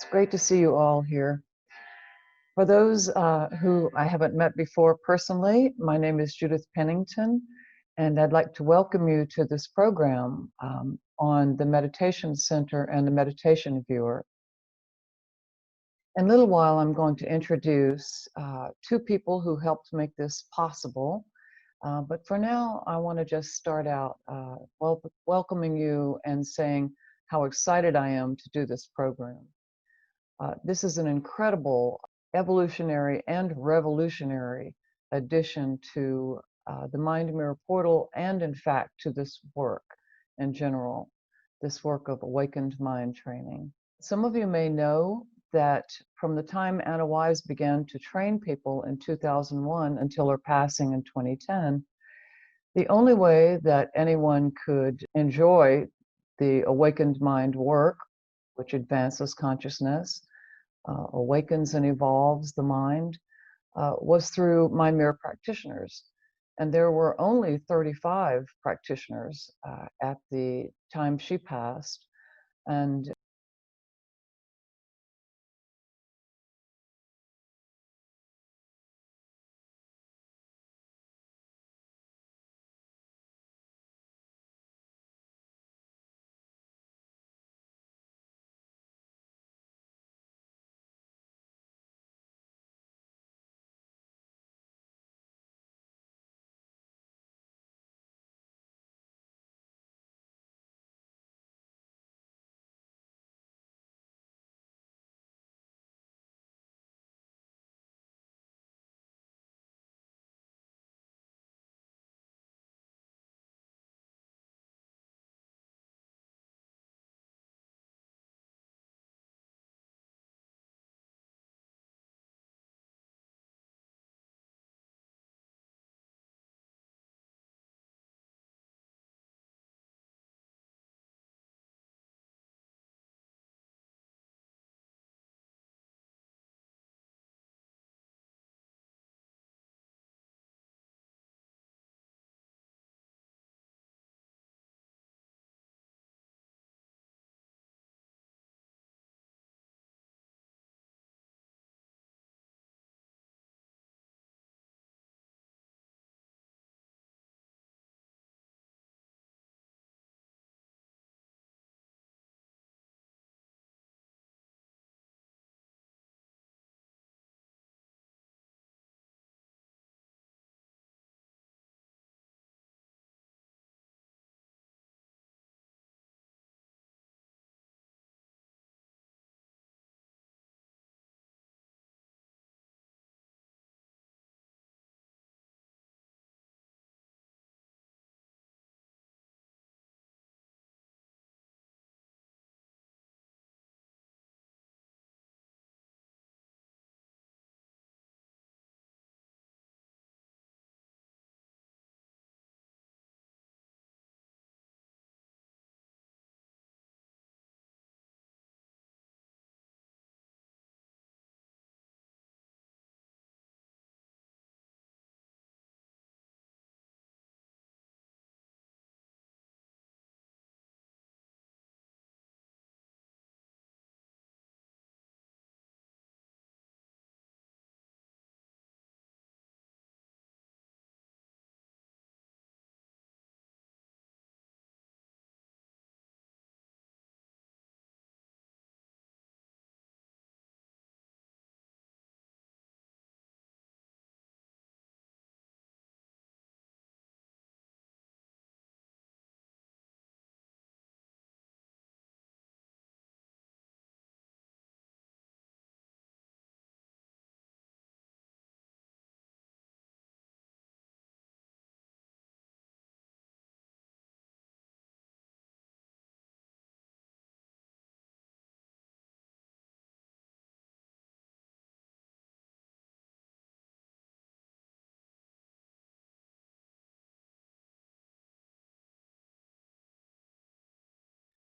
It's great to see you all here. For those who I haven't met before personally, my name is Judith Pennington, and I'd like to welcome you to this program on the Meditation Center and the Meditation Viewer. In a little while, I'm going to introduce two people who helped make this possible. But for now, I want to just start out welcoming you and saying how excited I am to do this program. This is an incredible evolutionary and revolutionary addition to the Mind Mirror portal and, in fact, to this work in general, this work of awakened mind training. Some of you may know that from the time Anna Wise began to train people in 2001 until her passing in 2010, the only way that anyone could enjoy the awakened mind work, which advances consciousness, awakens and evolves the mind, was through Mind Mirror practitioners. And there were only 35 practitioners at the time she passed. And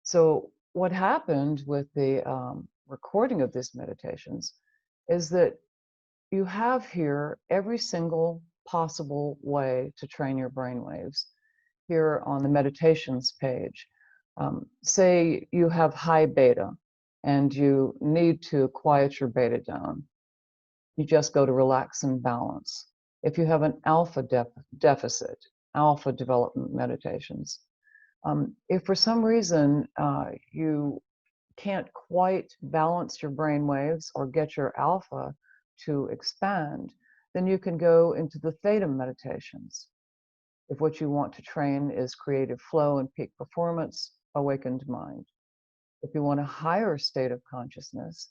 so what happened with the recording of these meditations is that you have here every single possible way to train your brain waves here on the meditations page. Say you have high beta. and you need to quiet your beta down, you just go to relax and balance. If you have an alpha deficit, alpha development meditations, if for some reason you can't quite balance your brain waves or get your alpha to expand, then you can go into the theta meditations. If what you want to train is creative flow and peak performance, awakened mind. If you want a higher state of consciousness,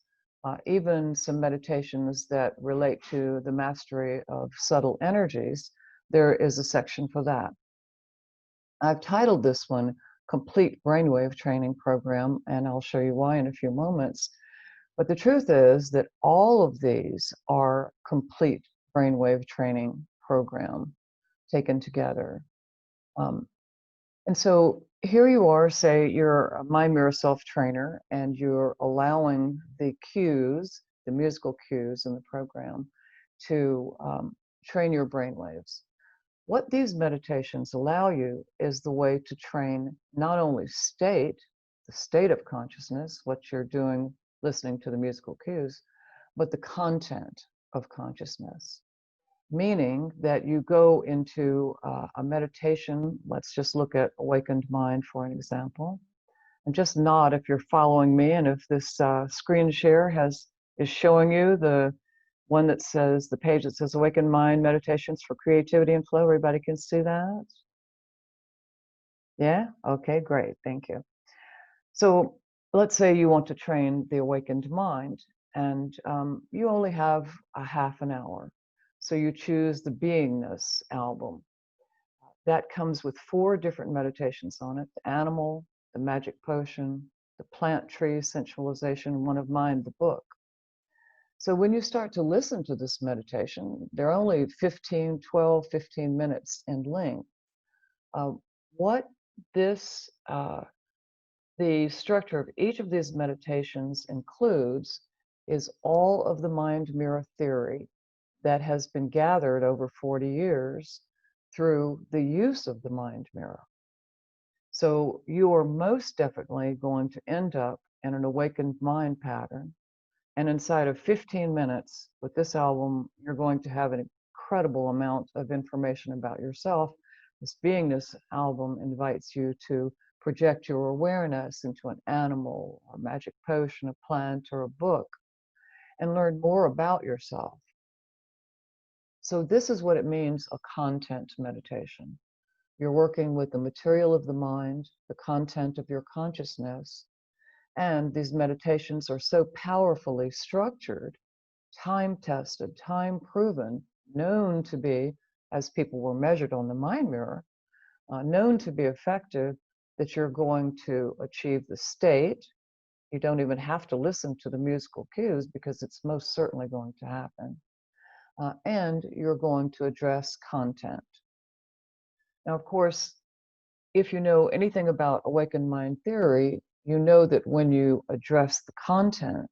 even some meditations that relate to the mastery of subtle energies, there is a section for that. I've titled this one Complete Brainwave Training Program, and I'll show you why in a few moments. But the truth is that all of these are complete brainwave training program taken together. And so here you are, say you're a Mind Mirror Self trainer, and you're allowing the cues, the musical cues in the program, to train your brainwaves. What these meditations allow you is the way to train not only the state of consciousness, what you're doing listening to the musical cues, but the content of consciousness. Meaning that you go into a meditation. Let's just look at awakened mind for an example. And just nod if you're following me, and if this screen share is showing you the one that says, the page that says Awakened Mind Meditations for Creativity and Flow. Everybody can see that? Yeah? Okay, great. Thank you. So let's say you want to train the awakened mind, and you only have a half an hour. So you choose the Beingness album. That comes with 4 different meditations on it: the animal, the magic potion, the plant tree sensualization, and one of mine, the book. So when you start to listen to this meditation, they're only 12, 15 minutes in length. What this, the structure of each of these meditations includes is all of the mind mirror theory that has been gathered over 40 years through the use of the mind mirror. So you are most definitely going to end up in an awakened mind pattern. And inside of 15 minutes with this album, you're going to have an incredible amount of information about yourself. This Beingness album invites you to project your awareness into an animal, a magic potion, a plant, or a book, and learn more about yourself. So this is what it means, a content meditation. You're working with the material of the mind, the content of your consciousness, and these meditations are so powerfully structured, time-tested, time-proven, known to be, as people were measured on the mind mirror, known to be effective, that you're going to achieve the state. You don't even have to listen to the musical cues because it's most certainly going to happen. And you're going to address content. Now, of course, if you know anything about awakened mind theory, you know that when you address the content,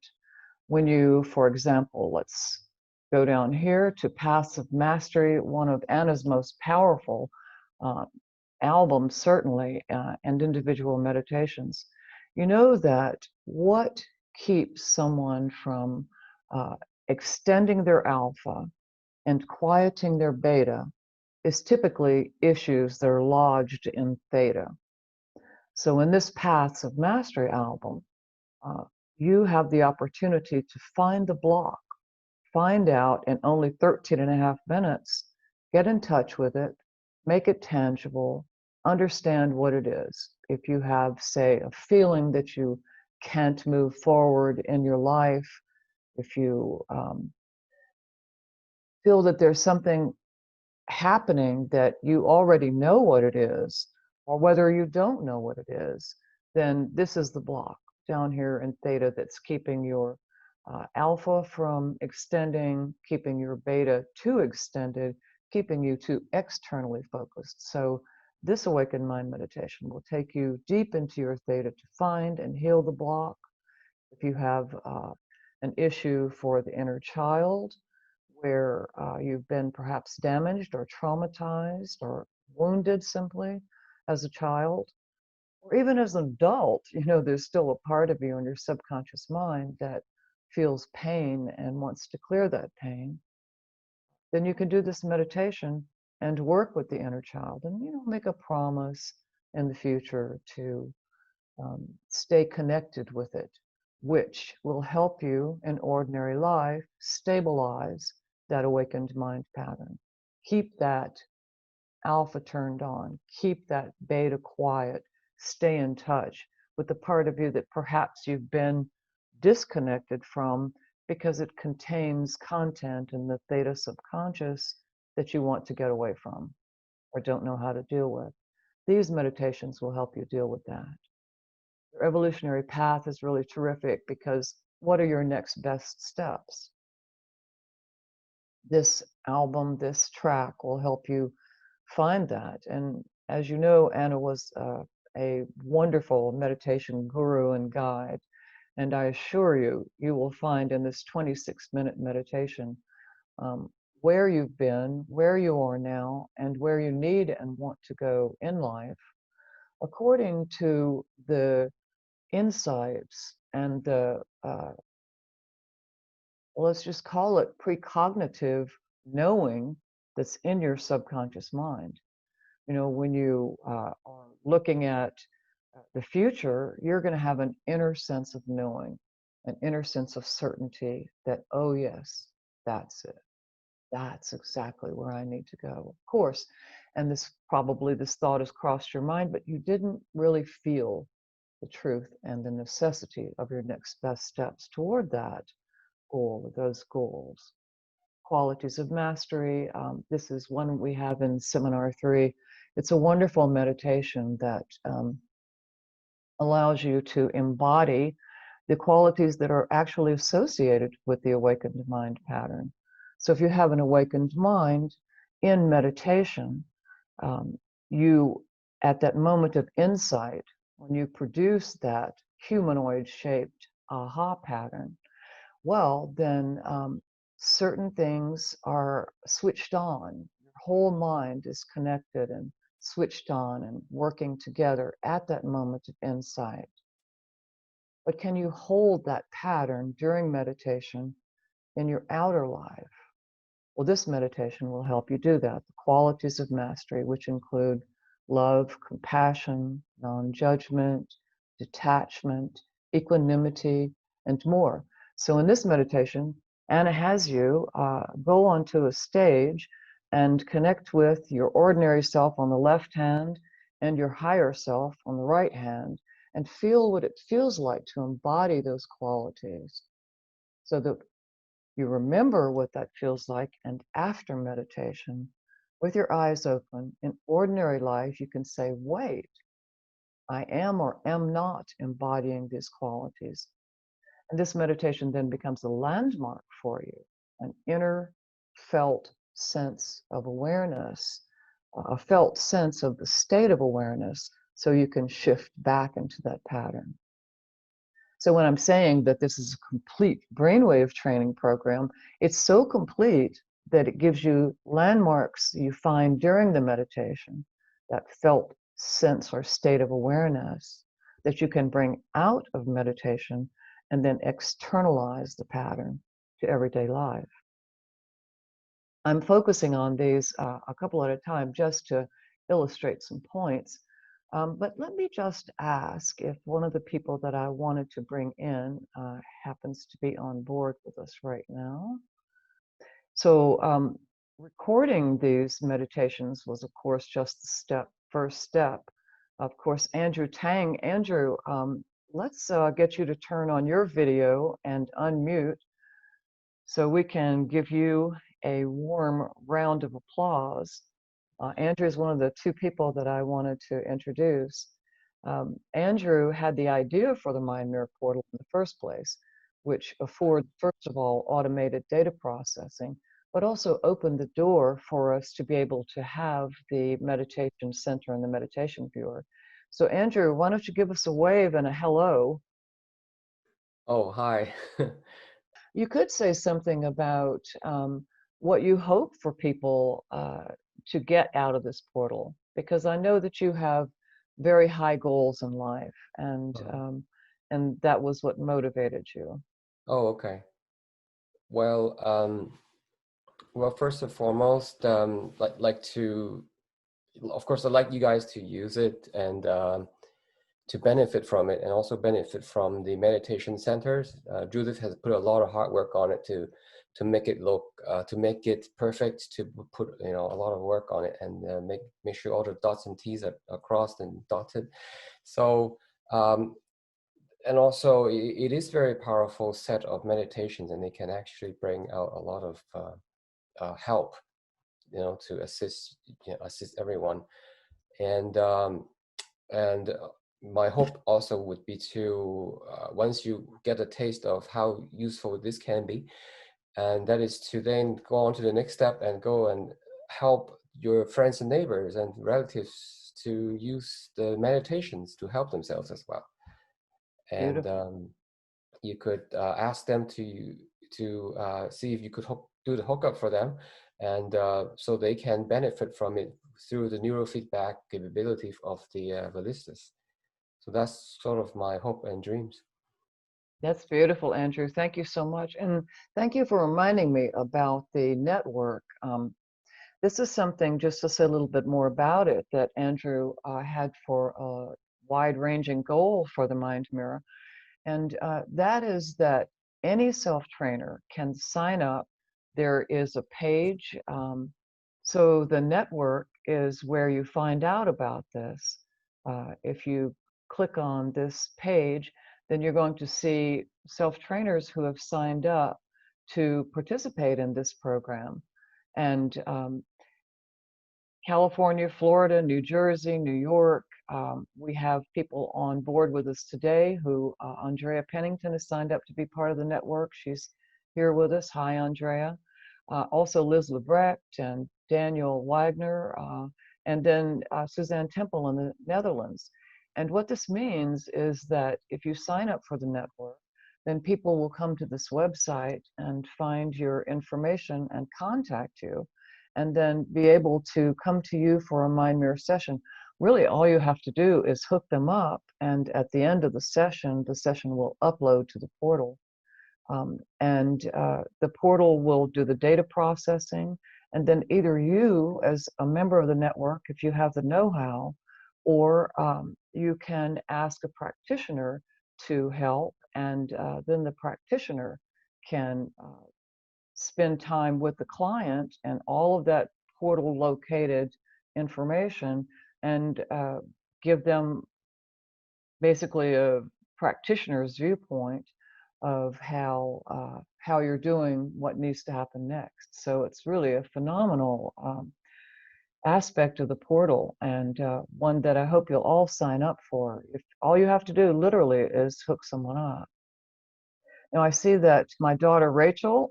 when you, for example, let's go down here to Passive Mastery, one of Anna's most powerful albums, certainly, and individual meditations, you know that what keeps someone from extending their alpha and quieting their beta is typically issues that are lodged in theta. So in this Paths of Mastery album, you have the opportunity to find the block, find out in only 13 and a half minutes, get in touch with it, make it tangible, understand what it is. If you have, say, a feeling that you can't move forward in your life, if you feel that there's something happening that you already know what it is, or whether you don't know what it is, then this is the block down here in theta that's keeping your alpha from extending, keeping your beta too extended, keeping you too externally focused. So this awakened mind meditation will take you deep into your theta to find and heal the block. If you have an issue for the inner child, where you've been perhaps damaged or traumatized or wounded simply as a child, or even as an adult, there's still a part of you in your subconscious mind that feels pain and wants to clear that pain, then you can do this meditation and work with the inner child and, make a promise in the future to stay connected with it, which will help you in ordinary life stabilize that awakened mind pattern. Keep that alpha turned on, keep that beta quiet, stay in touch with the part of you that perhaps you've been disconnected from because it contains content in the theta subconscious that you want to get away from or don't know how to deal with. These meditations will help you deal with that. Your evolutionary path is really terrific because what are your next best steps? This album, this track will help you find that. And as you know, Anna was a wonderful meditation guru and guide. And I assure you, you will find in this 26-minute meditation where you've been, where you are now, and where you need and want to go in life, according to the insights and the, let's just call it precognitive knowing that's in your subconscious mind. When you are looking at the future, you're going to have an inner sense of knowing, an inner sense of certainty that, oh, yes, that's it. That's exactly where I need to go. Of course, and this thought has crossed your mind, but you didn't really feel the truth and the necessity of your next best steps toward that goal or those goals. Qualities of mastery. This is one we have in Seminar 3. It's a wonderful meditation that allows you to embody the qualities that are actually associated with the awakened mind pattern. So if you have an awakened mind in meditation, you, at that moment of insight, when you produce that humanoid-shaped aha pattern, well, then certain things are switched on. Your whole mind is connected and switched on and working together at that moment of insight. But can you hold that pattern during meditation in your outer life? Well, this meditation will help you do that. The qualities of mastery, which include love, compassion, non-judgment, detachment, equanimity, and more. So in this meditation, Anna has you go onto a stage and connect with your ordinary self on the left hand and your higher self on the right hand, and feel what it feels like to embody those qualities so that you remember what that feels like. And after meditation, with your eyes open, in ordinary life, you can say, wait, I am or am not embodying these qualities. And this meditation then becomes a landmark for you, an inner felt sense of awareness, a felt sense of the state of awareness, so you can shift back into that pattern. So when I'm saying that this is a complete brainwave training program, it's so complete that it gives you landmarks you find during the meditation, that felt sense or state of awareness that you can bring out of meditation and then externalize the pattern to everyday life. I'm focusing on these a couple at a time just to illustrate some points. But let me just ask if one of the people that I wanted to bring in happens to be on board with us right now. So recording these meditations was, of course, just the first step. Of course, Andrew Tang. Andrew, let's get you to turn on your video and unmute so we can give you a warm round of applause. Andrew is one of the two people that I wanted to introduce. Andrew had the idea for the Mind Mirror Portal in the first place, which affords, first of all, automated data processing, but also opened the door for us to be able to have the meditation center and the meditation viewer. So Andrew, why don't you give us a wave and a hello? Oh, hi. You could say something about what you hope for people to get out of this portal, because I know that you have very high goals in life, Uh-huh. and that was what motivated you. Oh, okay. Well, well, first and foremost, like to, of course, I'd like you guys to use it and to benefit from it, and also benefit from the meditation centers. Judith has put a lot of hard work on it to make it look to make it perfect, to put a lot of work on it, and make sure all the dots and T's are crossed and dotted. So and also it is very powerful set of meditations, and they can actually bring out a lot of help, to assist everyone. And my hope also would be to, once you get a taste of how useful this can be, and that is to then go on to the next step and go and help your friends and neighbors and relatives to use the meditations to help themselves as well. And Beautiful. you could ask them to see if you could do the hookup for them, and so they can benefit from it through the neurofeedback capability of the ballistas. So that's sort of my hope and dreams. That's beautiful, Andrew. Thank you so much. And thank you for reminding me about the network. This is something, just to say a little bit more about it, that Andrew had for a wide-ranging goal for the Mind Mirror. And that is that any self-trainer can sign up. There is a page. So the network is where you find out about this. If you click on this page, then you're going to see self-trainers who have signed up to participate in this program. And California, Florida, New Jersey, New York. We have people on board with us today who Andrea Pennington has signed up to be part of the network. She's here with us. Hi, Andrea. Also Liz Lebrecht and Daniel Wagner, and then Suzanne Temple in the Netherlands. And what this means is that if you sign up for the network, then people will come to this website and find your information and contact you, and then be able to come to you for a mind mirror session. Really, all you have to do is hook them up, and at the end of the session will upload to the portal. And the portal will do the data processing, and then either you, as a member of the network, if you have the know-how, or you can ask a practitioner to help, and then the practitioner can spend time with the client and all of that portal located information, and give them basically a practitioner's viewpoint of how you're doing, what needs to happen next. So it's really a phenomenal aspect of the portal, and one that I hope you'll all sign up for. If all you have to do literally is hook someone up. Now I see that my daughter Rachel,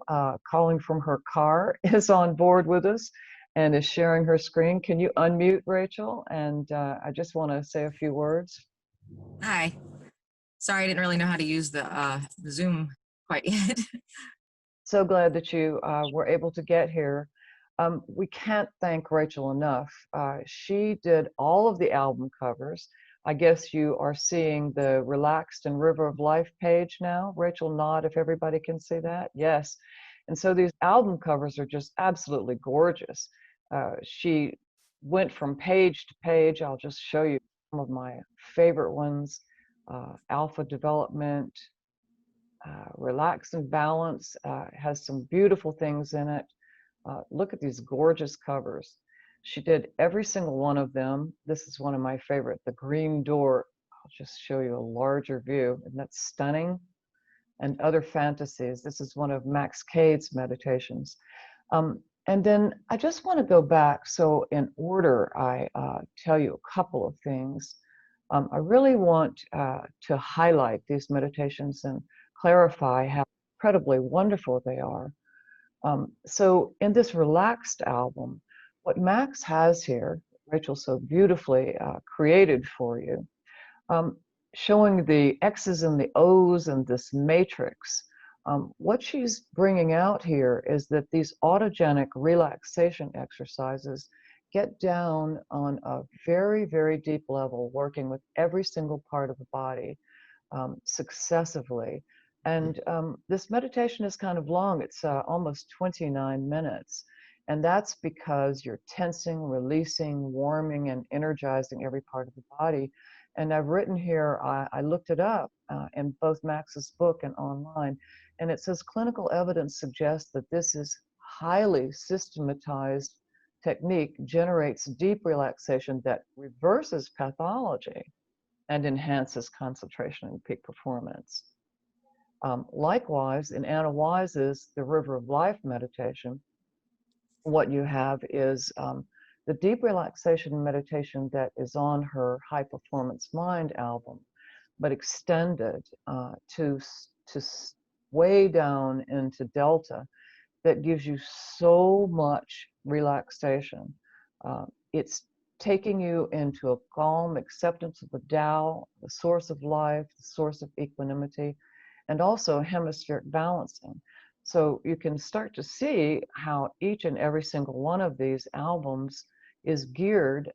calling from her car, is on board with us and is sharing her screen. Can you unmute, Rachel? And I just want to say a few words. Hi. Sorry, I didn't really know how to use the Zoom quite yet. So glad that you were able to get here. We can't thank Rachel enough. She did all of the album covers. I guess you are seeing the Relaxed and River of Life page now. Rachel, nod if everybody can see that. Yes. And so these album covers are just absolutely gorgeous. She went from page to page. I'll just show you some of my favorite ones. Alpha Development, Relax and Balance, has some beautiful things in it. Look at these gorgeous covers. She did every single one of them. This is one of my favorite, The Green Door. I'll just show you a larger view, and that's stunning. And Other Fantasies. This is one of Max Cade's meditations. And then I just want to go back. So in order, I tell you a couple of things. I really want to highlight these meditations and clarify how incredibly wonderful they are. So in this Relaxed album, what Max has here, Rachel so beautifully created for you, showing the X's and the O's and this matrix. What she's bringing out here is that these autogenic relaxation exercises get down on a very, very deep level, working with every single part of the body successively. And this meditation is kind of long. It's almost 29 minutes. And that's because you're tensing, releasing, warming, and energizing every part of the body. And I've written here, I looked it up in both Max's book and online, and it says clinical evidence suggests that this is highly systematized technique generates deep relaxation that reverses pathology and enhances concentration and peak performance. Likewise, in Anna Wise's The River of Life meditation, what you have is the deep relaxation meditation that is on her High Performance Mind album, but extended to way down into Delta, that gives you so much relaxation. It's taking you into a calm acceptance of the Tao, the source of life, the source of equanimity, and also hemispheric balancing. So you can start to see how each and every single one of these albums is geared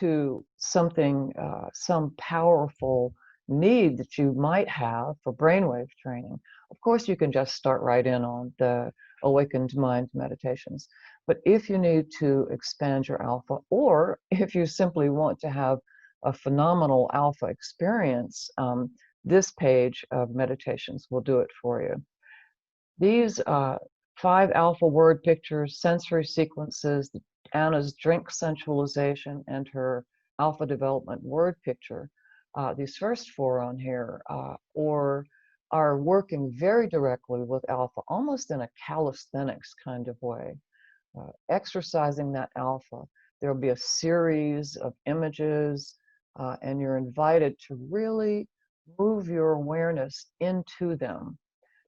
to something, some powerful need that you might have for brainwave training. Of course, you can just start right in on the awakened mind meditations. But if you need to expand your alpha, or if you simply want to have a phenomenal alpha experience, this page of meditations will do it for you. These 5 alpha word pictures, sensory sequences, Anna's drink sensualization, and her alpha development word picture, these first 4 on here, are working very directly with alpha, almost in a calisthenics kind of way. Exercising that alpha, there'll be a series of images, and you're invited to really move your awareness into them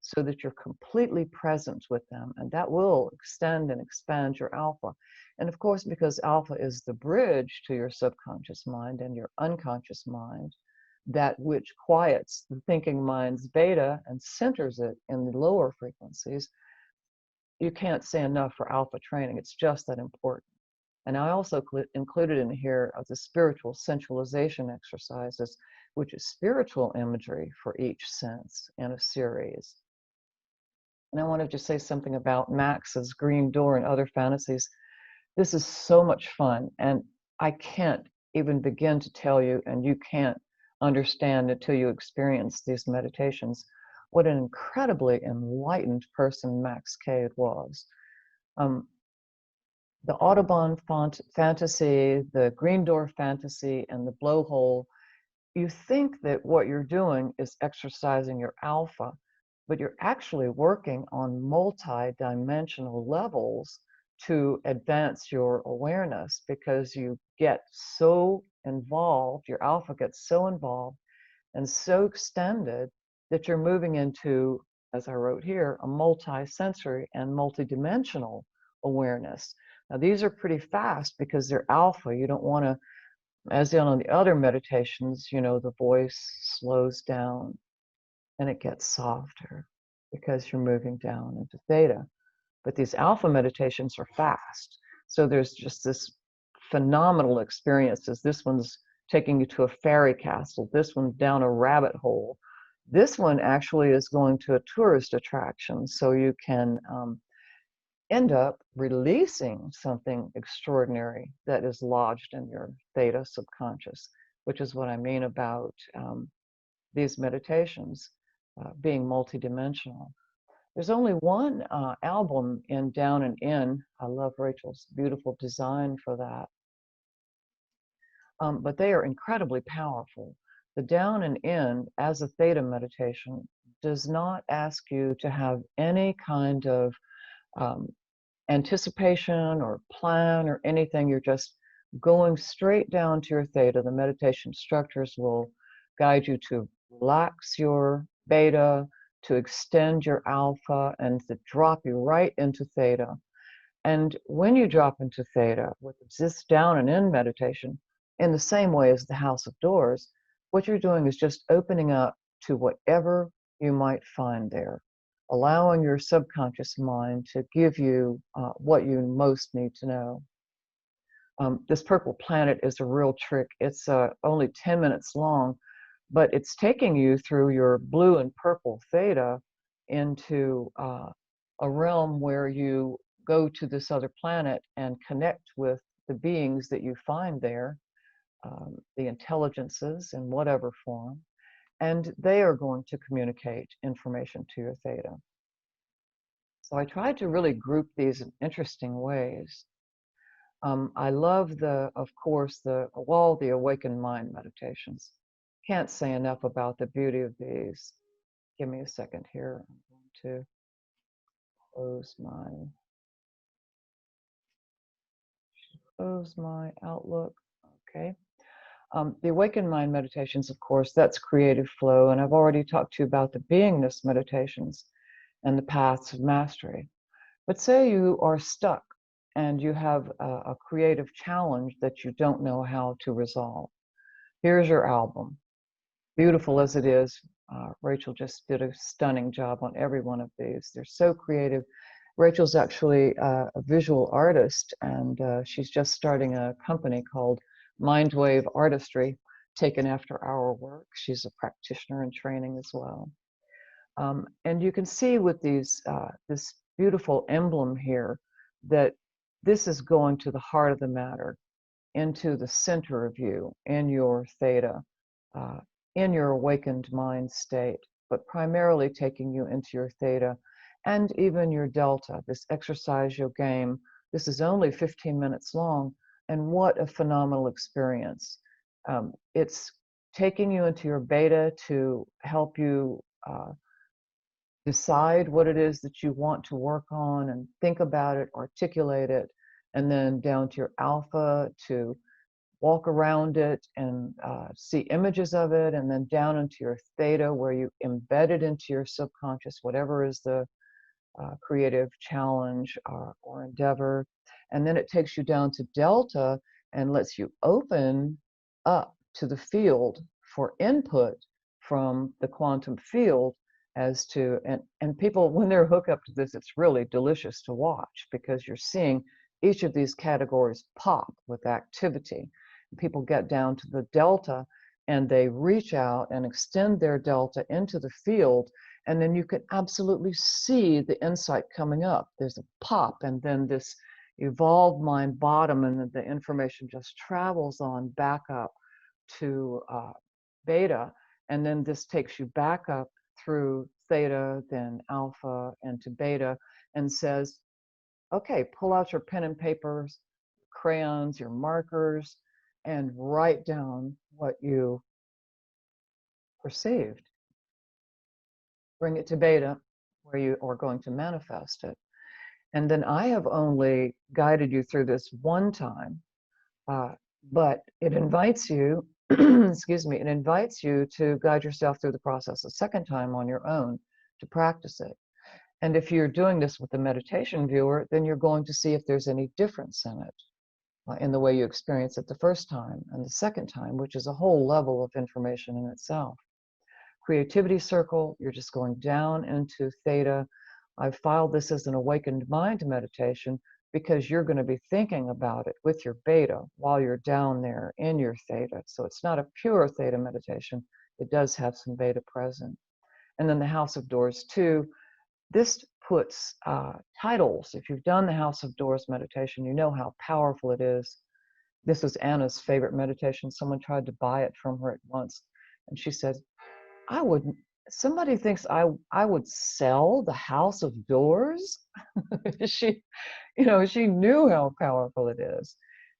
so that you're completely present with them, and that will extend and expand your alpha. And of course, because alpha is the bridge to your subconscious mind and your unconscious mind, that which quiets the thinking mind's beta and centers it in the lower frequencies, you can't say enough for alpha training. It's just that important. And I also included in here the spiritual sensualization exercises, which is spiritual imagery for each sense in a series. And I wanted to say something about Max's Green Door and other fantasies. This is so much fun, and I can't even begin to tell you, and you can't understand until you experience these meditations, what an incredibly enlightened person Max Cade was. The Audubon fantasy, the Green Door fantasy, and the blowhole, you think that what you're doing is exercising your alpha, but you're actually working on multi-dimensional levels to advance your awareness, because you get so involved, your alpha gets so involved and so extended that you're moving into, as I wrote here, a multi-sensory and multi-dimensional awareness. Now, these are pretty fast because they're alpha. You don't want to, as on the other meditations, you know, the voice slows down and it gets softer because you're moving down into theta. But these alpha meditations are fast. So there's just this phenomenal experiences. This one's taking you to a fairy castle. This one's down a rabbit hole. This one actually is going to a tourist attraction. So you can end up releasing something extraordinary that is lodged in your theta subconscious, which is what I mean about these meditations being multidimensional. There's only one album in Down and In. I love Rachel's beautiful design for that. But they are incredibly powerful. The Down and In, as a theta meditation, does not ask you to have any kind of anticipation or plan or anything. You're just going straight down to your theta. The meditation instructors will guide you to relax your beta, to extend your alpha, and to drop you right into theta. And when you drop into theta with this Down and In meditation, in the same way as the House of Doors, what you're doing is just opening up to whatever you might find there, allowing your subconscious mind to give you what you most need to know. This purple planet is a real trick. It's only 10 minutes long, but it's taking you through your blue and purple theta into a realm where you go to this other planet and connect with the beings that you find there, the intelligences in whatever form, and they are going to communicate information to your theta. So I tried to really group these in interesting ways. I love of course, all the awakened mind meditations. Can't say enough about the beauty of these. Give me a second here. I'm going to close my Outlook. Okay. The awakened mind meditations, of course, that's creative flow, and I've already talked to you about the beingness meditations and the paths of mastery. But say you are stuck and you have a creative challenge that you don't know how to resolve. Here's your album. Beautiful as it is, Rachel just did a stunning job on every one of these. They're so creative. Rachel's actually a visual artist, and she's just starting a company called Mindwave Artistry, taken after our work. She's a practitioner in training as well. And you can see with these this beautiful emblem here that this is going to the heart of the matter, into the center of you, in your theta, in your awakened mind state, but primarily taking you into your theta and even your delta. This exercise your game, this is only 15 minutes long, and what a phenomenal experience. It's taking you into your beta to help you decide what it is that you want to work on and think about it, articulate it, and then down to your alpha to walk around it and see images of it, and then down into your theta where you embed it into your subconscious, whatever is the creative challenge or endeavor. And then it takes you down to delta and lets you open up to the field for input from the quantum field as to, and people, when they're hooked up to this, it's really delicious to watch because you're seeing each of these categories pop with activity. People get down to the delta and they reach out and extend their delta into the field, and then you can absolutely see the insight coming up. There's a pop, and then this evolved mind bottom, and then the information just travels on back up to beta, and then this takes you back up through theta, then alpha, and to beta, and says, okay, pull out your pen and papers, crayons, your markers, and write down what you perceived. Bring it to beta, where you are going to manifest it. And then I have only guided you through this one time, but it invites you, excuse me, it invites you to guide yourself through the process a second time on your own to practice it. And if you're doing this with a meditation viewer, then you're going to see if there's any difference in it, in the way you experience it the first time and the second time, which is a whole level of information in itself. Creativity circle, you're just going down into theta. I've filed this as an awakened mind meditation because you're going to be thinking about it with your beta while you're down there in your theta. So it's not a pure theta meditation. It does have some beta present. And then the House of Doors 2, this puts titles. If you've done the House of Doors meditation, you know how powerful it is. This was Anna's favorite meditation. Someone tried to buy it from her at once, and she said, I would, somebody thinks I would sell the House of Doors. She, she knew how powerful it is.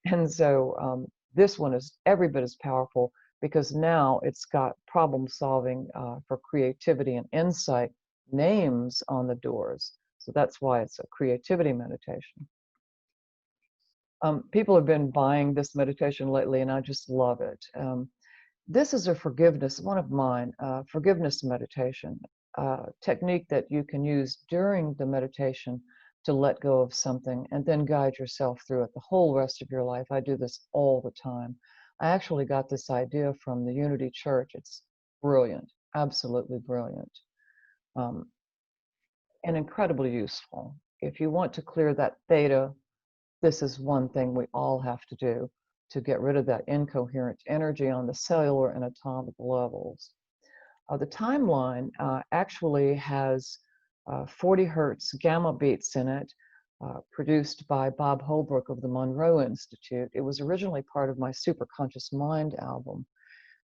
And so this one is every bit as powerful because now it's got problem solving for creativity and insight names on the doors. So that's why it's a creativity meditation. People have been buying this meditation lately, and I just love it. This is a forgiveness, one of mine, forgiveness meditation, technique that you can use during the meditation to let go of something and then guide yourself through it the whole rest of your life. I do this all the time. I actually got this idea from the Unity Church. It's brilliant, absolutely brilliant, and incredibly useful. If you want to clear that theta This is one thing we all have to do to get rid of that incoherent energy on the cellular and atomic levels. The timeline actually has 40 hertz gamma beats in it, produced by Bob Holbrook of the Monroe Institute. It was originally part of my Superconscious Mind album.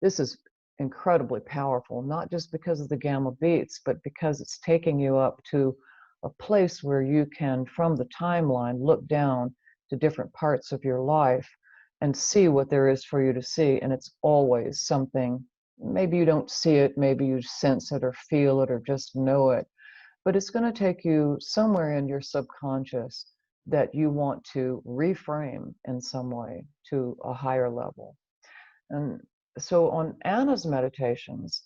This is incredibly powerful, not just because of the gamma beats, but because it's taking you up to a place where you can, from the timeline, look down to different parts of your life and see what there is for you to see. And it's always something, maybe you don't see it, maybe you sense it or feel it or just know it, but it's going to take you somewhere in your subconscious that you want to reframe in some way to a higher level. And so on Anna's meditations,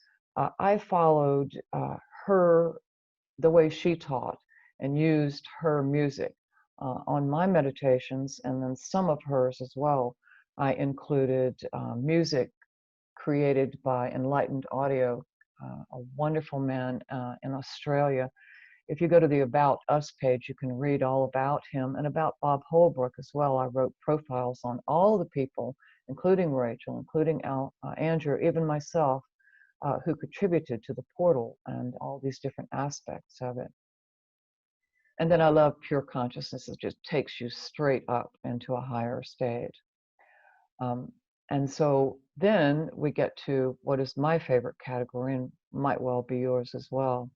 I followed the way she taught and used her music on my meditations, and then some of hers as well. I included music created by Enlightened Audio, a wonderful man in Australia. If you go to the About Us page, you can read all about him and about Bob Holbrook as well. I wrote profiles on all the people, including Rachel, including Andrew, even myself, who contributed to the portal and all these different aspects of it. And then I love pure consciousness. It just takes you straight up into a higher state. And so then we get to what is my favorite category and might well be yours as well.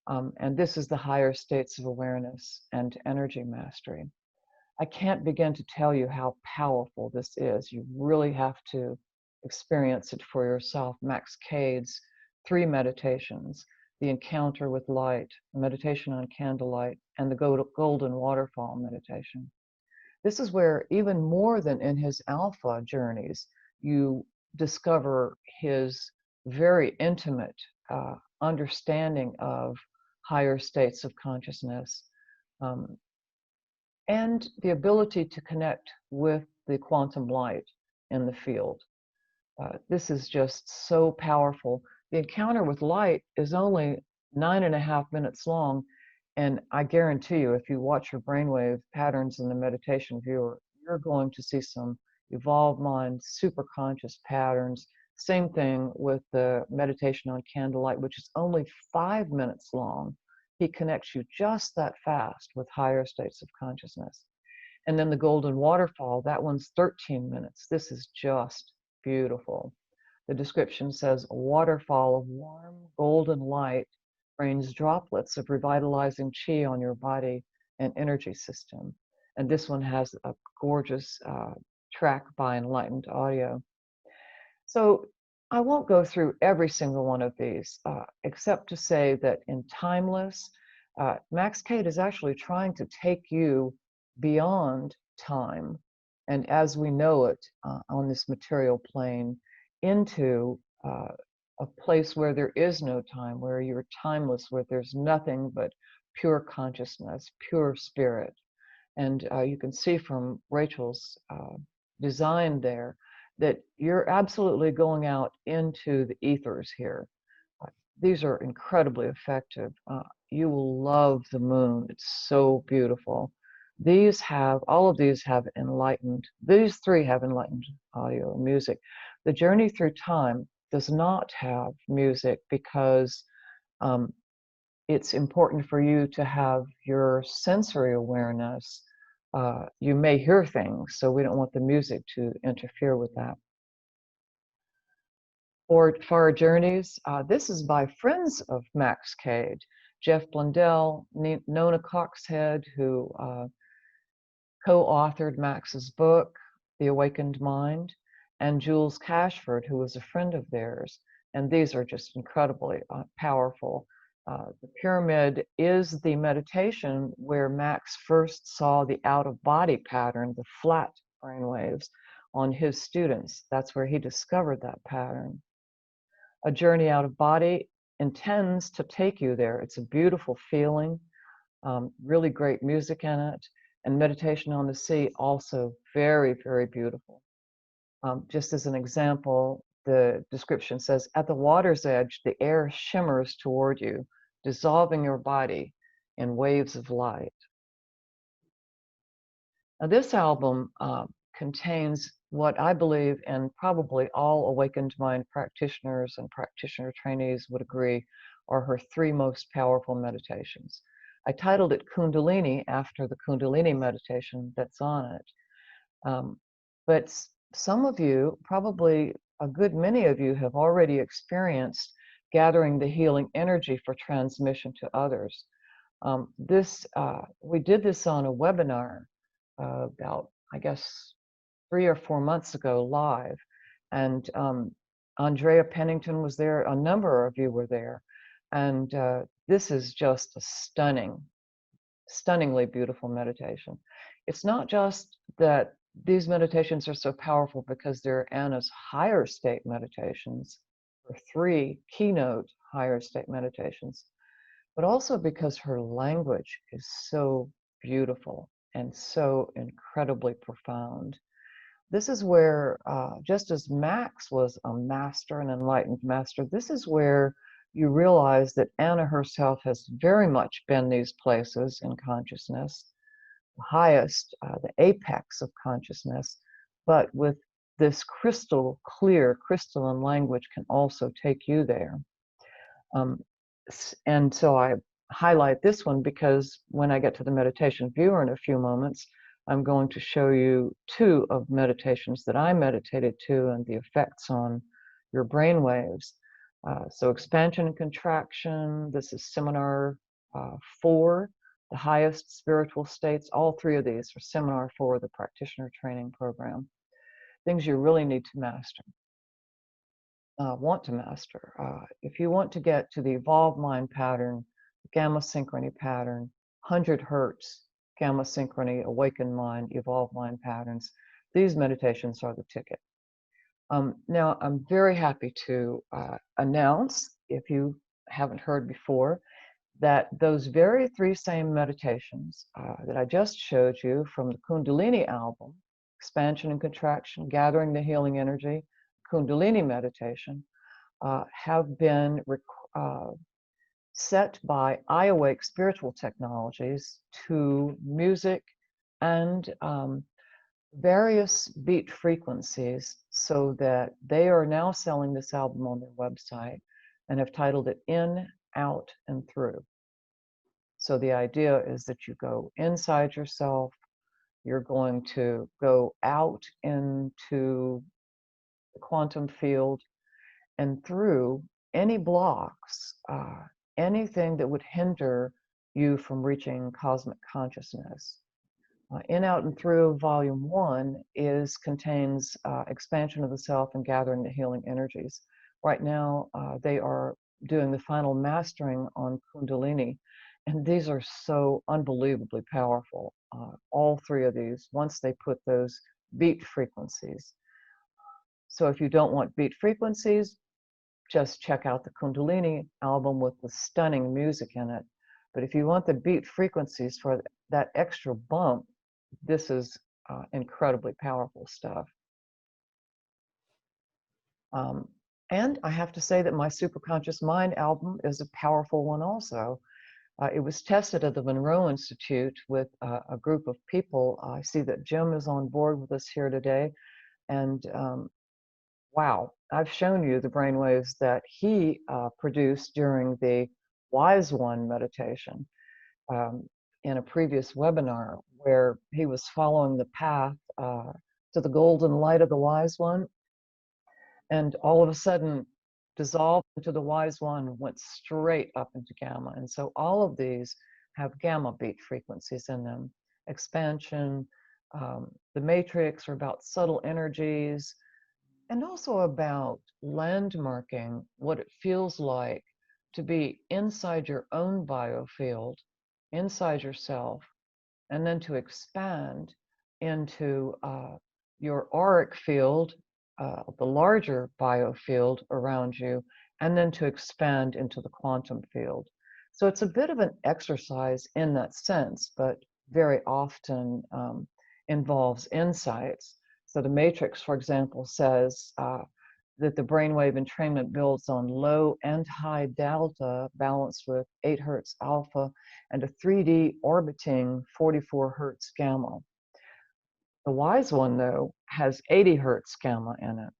And this is the higher states of awareness and energy mastery. I can't begin to tell you how powerful this is. You really have to experience it for yourself. Max Cade's 3 meditations, the encounter with light, meditation on candlelight, and the golden waterfall meditation. This is where, even more than in his alpha journeys, you discover his very intimate understanding of higher states of consciousness, and the ability to connect with the quantum light in the field. This is just so powerful. The encounter with light is only 9.5 minutes long, and I guarantee you, if you watch your brainwave patterns in the meditation viewer, you're going to see some evolved mind, super conscious patterns. Same thing with the meditation on candlelight, which is only 5 minutes long. He connects you just that fast with higher states of consciousness. And then the golden waterfall, that one's 13 minutes. This is just beautiful. The description says, a waterfall of warm golden light rains droplets of revitalizing chi on your body and energy system. And this one has a gorgeous track by Enlightened Audio. So I won't go through every single one of these, except to say that in Timeless, Max Cade is actually trying to take you beyond time and as we know it on this material plane into a place where there is no time, where you're timeless, where there's nothing but pure consciousness, pure spirit. And you can see from Rachel's design there that you're absolutely going out into the ethers here. These are incredibly effective. You will love the moon. It's so beautiful. All of these have enlightened, these 3 have enlightened audio and music. The Journey Through Time does not have music because it's important for you to have your sensory awareness. You may hear things, so we don't want the music to interfere with that. For our journeys, this is by friends of Max Cade, Jeff Blundell, Nona Coxhead, who co-authored Max's book, The Awakened Mind, and Jules Cashford, who was a friend of theirs. And these are just incredibly powerful. The pyramid is the meditation where Max first saw the out-of-body pattern, the flat brainwaves, on his students. That's where he discovered that pattern. A journey out of body intends to take you there. It's a beautiful feeling, really great music in it, and Meditation on the Sea, also very, very beautiful. Just as an example, the description says, at the water's edge, the air shimmers toward you, dissolving your body in waves of light. Now, this album contains what I believe, and probably all awakened mind practitioners and practitioner trainees would agree, are her three most powerful meditations. I titled it Kundalini after the Kundalini meditation that's on it. But some of you, probably a good many of you, have already experienced gathering the healing energy for transmission to others. We did this on a webinar about, I guess, 3 or 4 months ago live. And Andrea Pennington was there. A number of you were there. And this is just a stunningly beautiful meditation. It's not just that these meditations are so powerful because they're Anna's higher state meditations, or 3 keynote higher state meditations, but also because her language is so beautiful and so incredibly profound. This is where, just as Max was a master, an enlightened master, this is where you realize that Anna herself has very much been these places in consciousness, the highest, the apex of consciousness, but with this crystal clear, crystalline language can also take you there. And so I highlight this one because when I get to the meditation viewer in a few moments, I'm going to show you 2 of meditations that I meditated to and the effects on your brain waves. So expansion and contraction, this is seminar 4, the highest spiritual states. All 3 of these are seminar 4 of the practitioner training program. Things you really need to master. Want to master. If you want to get to the evolved mind pattern, gamma synchrony pattern, 100 hertz, gamma synchrony, awakened mind, evolved mind patterns, these meditations are the ticket. Now, I'm very happy to announce, if you haven't heard before, that those very 3 same meditations that I just showed you from the Kundalini album, expansion and contraction, gathering the healing energy, Kundalini meditation, have been set by iAwake Spiritual Technologies to music and various beat frequencies, so that they are now selling this album on their website and have titled it In, Out, and Through. So the idea is that you go inside yourself, you're going to go out into the quantum field and through any blocks, anything that would hinder you from reaching cosmic consciousness. In, Out, and Through, Volume 1 contains expansion of the self and gathering the healing energies. Right now, they are doing the final mastering on Kundalini, and these are so unbelievably powerful. All 3 of these, once they put those beat frequencies. So if you don't want beat frequencies, just check out the Kundalini album with the stunning music in it. But if you want the beat frequencies for that extra bump, this is incredibly powerful stuff. And I have to say that my Superconscious Mind album is a powerful one also. It was tested at the Monroe Institute with a group of people. I see that Jim is on board with us here today. And wow, I've shown you the brainwaves that he produced during the Wise One meditation in a previous webinar, where he was following the path to the golden light of the Wise One, and all of a sudden dissolved into the Wise One, went straight up into gamma. And so all of these have gamma beat frequencies in them. Expansion, the matrix are about subtle energies, and also about landmarking what it feels like to be inside your own biofield, inside yourself, and then to expand into your auric field, the larger biofield around you, and then to expand into the quantum field. So it's a bit of an exercise in that sense, but very often involves insights. So the matrix, for example, says that the brainwave entrainment builds on low and high delta balanced with 8 hertz alpha and a 3D orbiting 44 hertz gamma. The wise one, though, has 80 hertz gamma in it.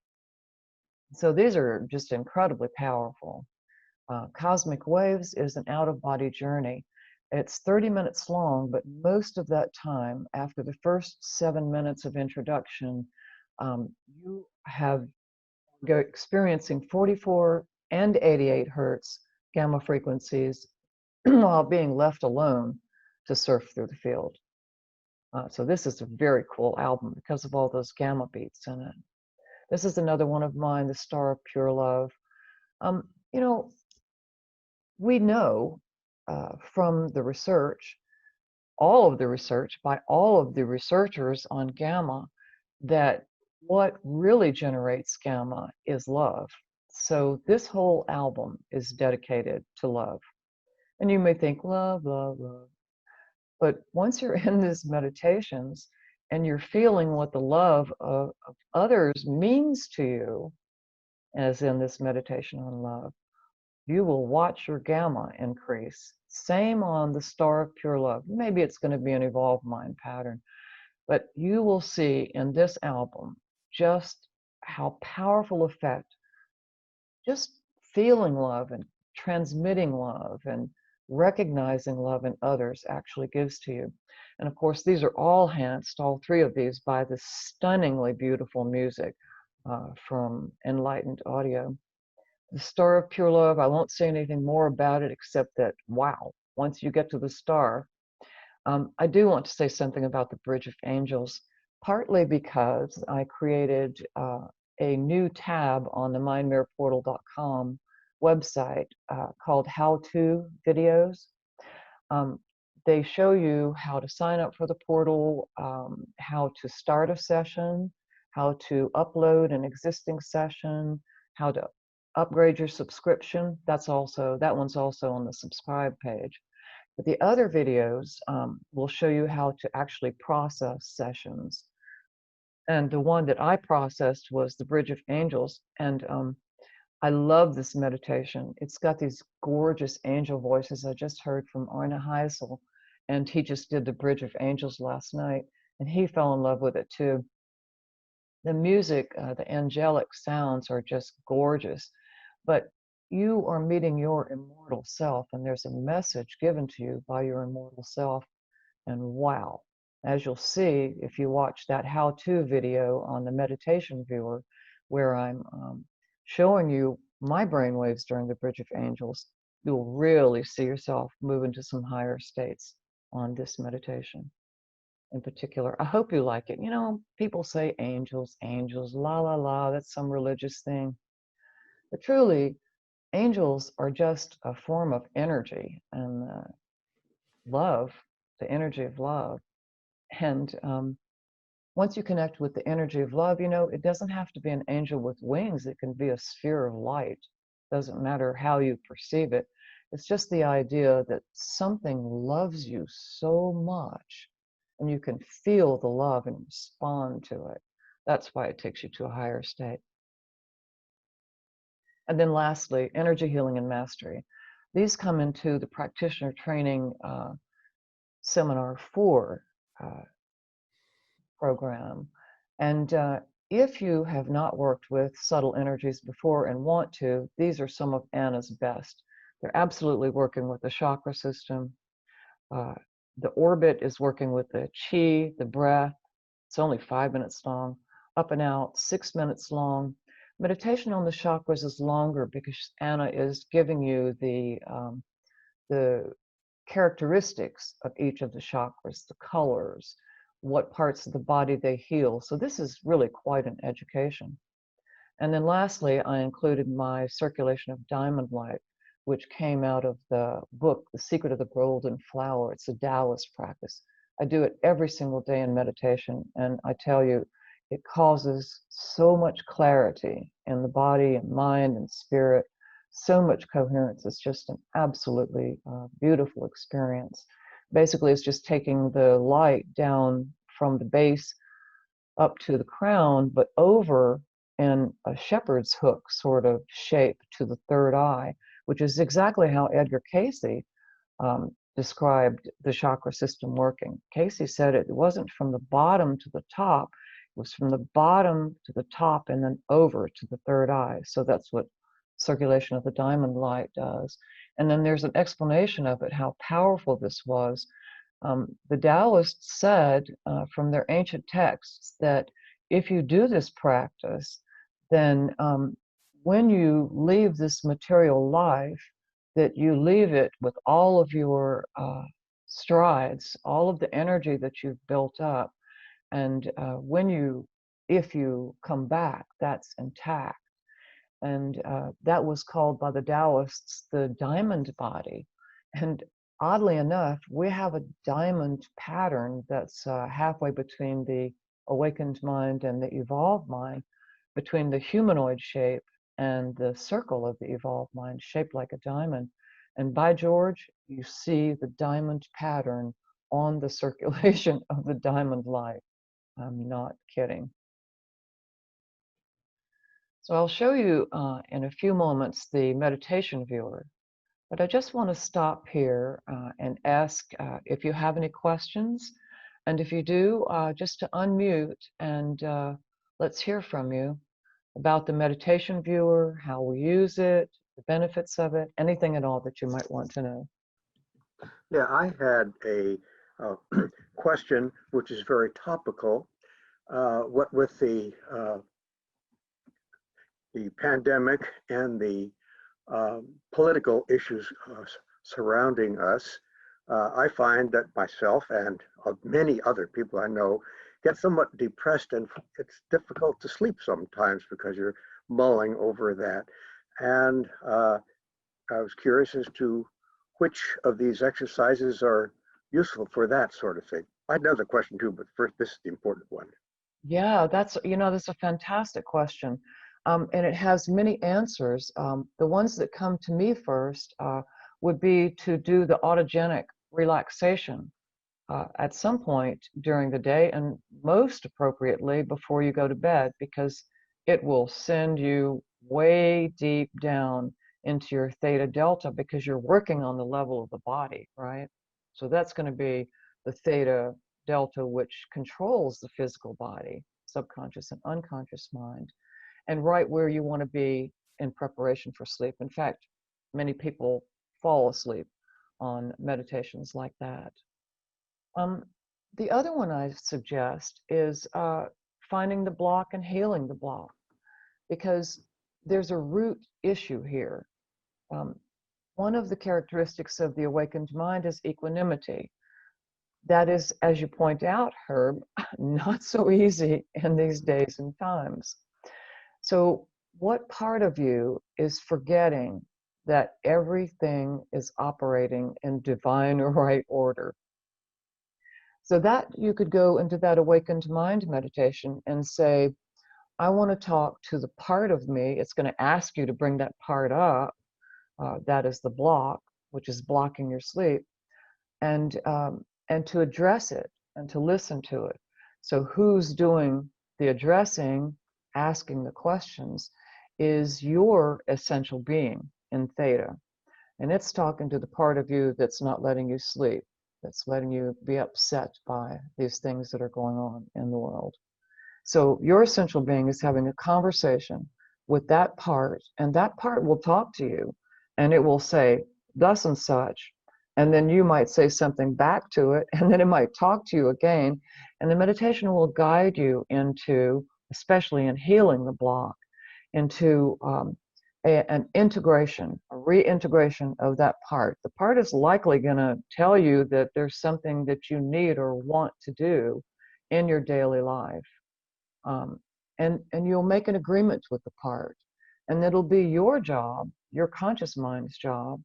So these are just incredibly powerful. Cosmic Waves is an out-of-body journey. It's 30 minutes long, but most of that time, after the first 7 minutes of introduction, you have experiencing 44 and 88 hertz gamma frequencies while being left alone to surf through the field. So this is a very cool album because of all those gamma beats in it. This is another one of mine, The Star of Pure Love. You know, we know from the research, all of the research by all of the researchers on gamma, that what really generates gamma is love. So this whole album is dedicated to love. And you may think, love, love, love. But once you're in these meditations and you're feeling what the love of others means to you, as in this meditation on love, you will watch your gamma increase. Same on the Star of Pure Love. Maybe it's going to be an evolved mind pattern, but you will see in this album just how powerful effect just feeling love and transmitting love and recognizing love in others actually gives to you. And of course, these are all enhanced, all three of these, by the stunningly beautiful music from Enlightened Audio. The Star of Pure Love, I won't say anything more about it except that, wow, once you get to the star, I do want to say something about the Bridge of Angels, partly because I created a new tab on the mindmirrorportal.com website called How To Videos. They show you how to sign up for the portal, how to start a session, how to upload an existing session, how to upgrade your subscription. That one's also on the subscribe page. But the other videos will show you how to actually process sessions. And the one that I processed was the Bridge of Angels. And I love this meditation. It's got these gorgeous angel voices. I just heard from Arne Heisel, and he just did the Bridge of Angels last night, and he fell in love with it too. The music, the angelic sounds are just gorgeous, but you are meeting your immortal self, and there's a message given to you by your immortal self. And wow, as you'll see if you watch that how-to video on the meditation viewer, where I'm showing you my brainwaves during the Bridge of Angels, you'll really see yourself move into some higher states on this meditation in particular. I hope you like it. You know, people say angels, angels, la la la, that's some religious thing. But truly, angels are just a form of energy, and love, the energy of love. And once you connect with the energy of love, you know, it doesn't have to be an angel with wings. It can be a sphere of light. Doesn't matter how you perceive it. It's just the idea that something loves you so much, and you can feel the love and respond to it. That's why it takes you to a higher state. And then lastly, energy healing and mastery. These come into the practitioner training seminar 4 program. And if you have not worked with subtle energies before and want to, these are some of Anna's best. They're absolutely working with the chakra system. The orbit is working with the chi, the breath. It's only 5 minutes long. Up and out, 6 minutes long. Meditation on the chakras is longer because Anna is giving you the characteristics of each of the chakras, the colors, what parts of the body they heal. So this is really quite an education. And then lastly, I included my circulation of diamond light, which came out of the book, The Secret of the Golden Flower. It's a Taoist practice. I do it every single day in meditation, and I tell you, it causes so much clarity in the body and mind and spirit, so much coherence. It's just an absolutely beautiful experience. Basically, it's just taking the light down from the base up to the crown, but over in a shepherd's hook sort of shape to the third eye, which is exactly how Edgar Cayce described the chakra system working. Casey said it wasn't from the bottom to the top, it was from the bottom to the top and then over to the third eye. So that's what circulation of the diamond light does. And then there's an explanation of it, how powerful this was. The Taoists said from their ancient texts that if you do this practice, then when you leave this material life, that you leave it with all of your strides, all of the energy that you've built up, and if you come back, that's intact. And that was called by the Taoists the diamond body. And oddly enough, we have a diamond pattern that's halfway between the awakened mind and the evolved mind, between the humanoid shape and the circle of the evolved mind, shaped like a diamond. And by George, you see the diamond pattern on the circulation of the diamond light. I'm not kidding. So I'll show you in a few moments the meditation viewer, but I just want to stop here and ask if you have any questions. And if you do, just to unmute and let's hear from you about the meditation viewer, how we use it, the benefits of it, anything at all that you might want to know. Yeah, I had a question which is very topical. What with the pandemic and the political issues surrounding us, I find that myself and many other people I know get somewhat depressed, and it's difficult to sleep sometimes because you're mulling over that. And I was curious as to which of these exercises are useful for that sort of thing. I had another question too, but first, this is the important one. Yeah, that's a fantastic question. And it has many answers. The ones that come to me first would be to do the autogenic relaxation at some point during the day, and most appropriately before you go to bed, because it will send you way deep down into your theta delta, because you're working on the level of the body, right? So that's going to be the theta delta, which controls the physical body, subconscious and unconscious mind, and right where you want to be in preparation for sleep. In fact, many people fall asleep on meditations like that. The other one I suggest is finding the block and healing the block, because there's a root issue here. One of the characteristics of the awakened mind is equanimity. That is, as you point out, Herb, not so easy in these days and times. So what part of you is forgetting that everything is operating in divine right order? So that you could go into that awakened mind meditation and say, I want to talk to the part of me. It's going to ask you to bring that part up. That is the block, which is blocking your sleep, and to address it and to listen to it. So who's doing the addressing, asking the questions, is your essential being in theta. And it's talking to the part of you that's not letting you sleep, that's letting you be upset by these things that are going on in the world. So your essential being is having a conversation with that part, and that part will talk to you, and it will say thus and such, and then you might say something back to it, and then it might talk to you again, and the meditation will guide you into, especially in healing the block, into an integration, a reintegration of that part. The part is likely going to tell you that there's something that you need or want to do in your daily life. And you'll make an agreement with the part. And it'll be your job, your conscious mind's job,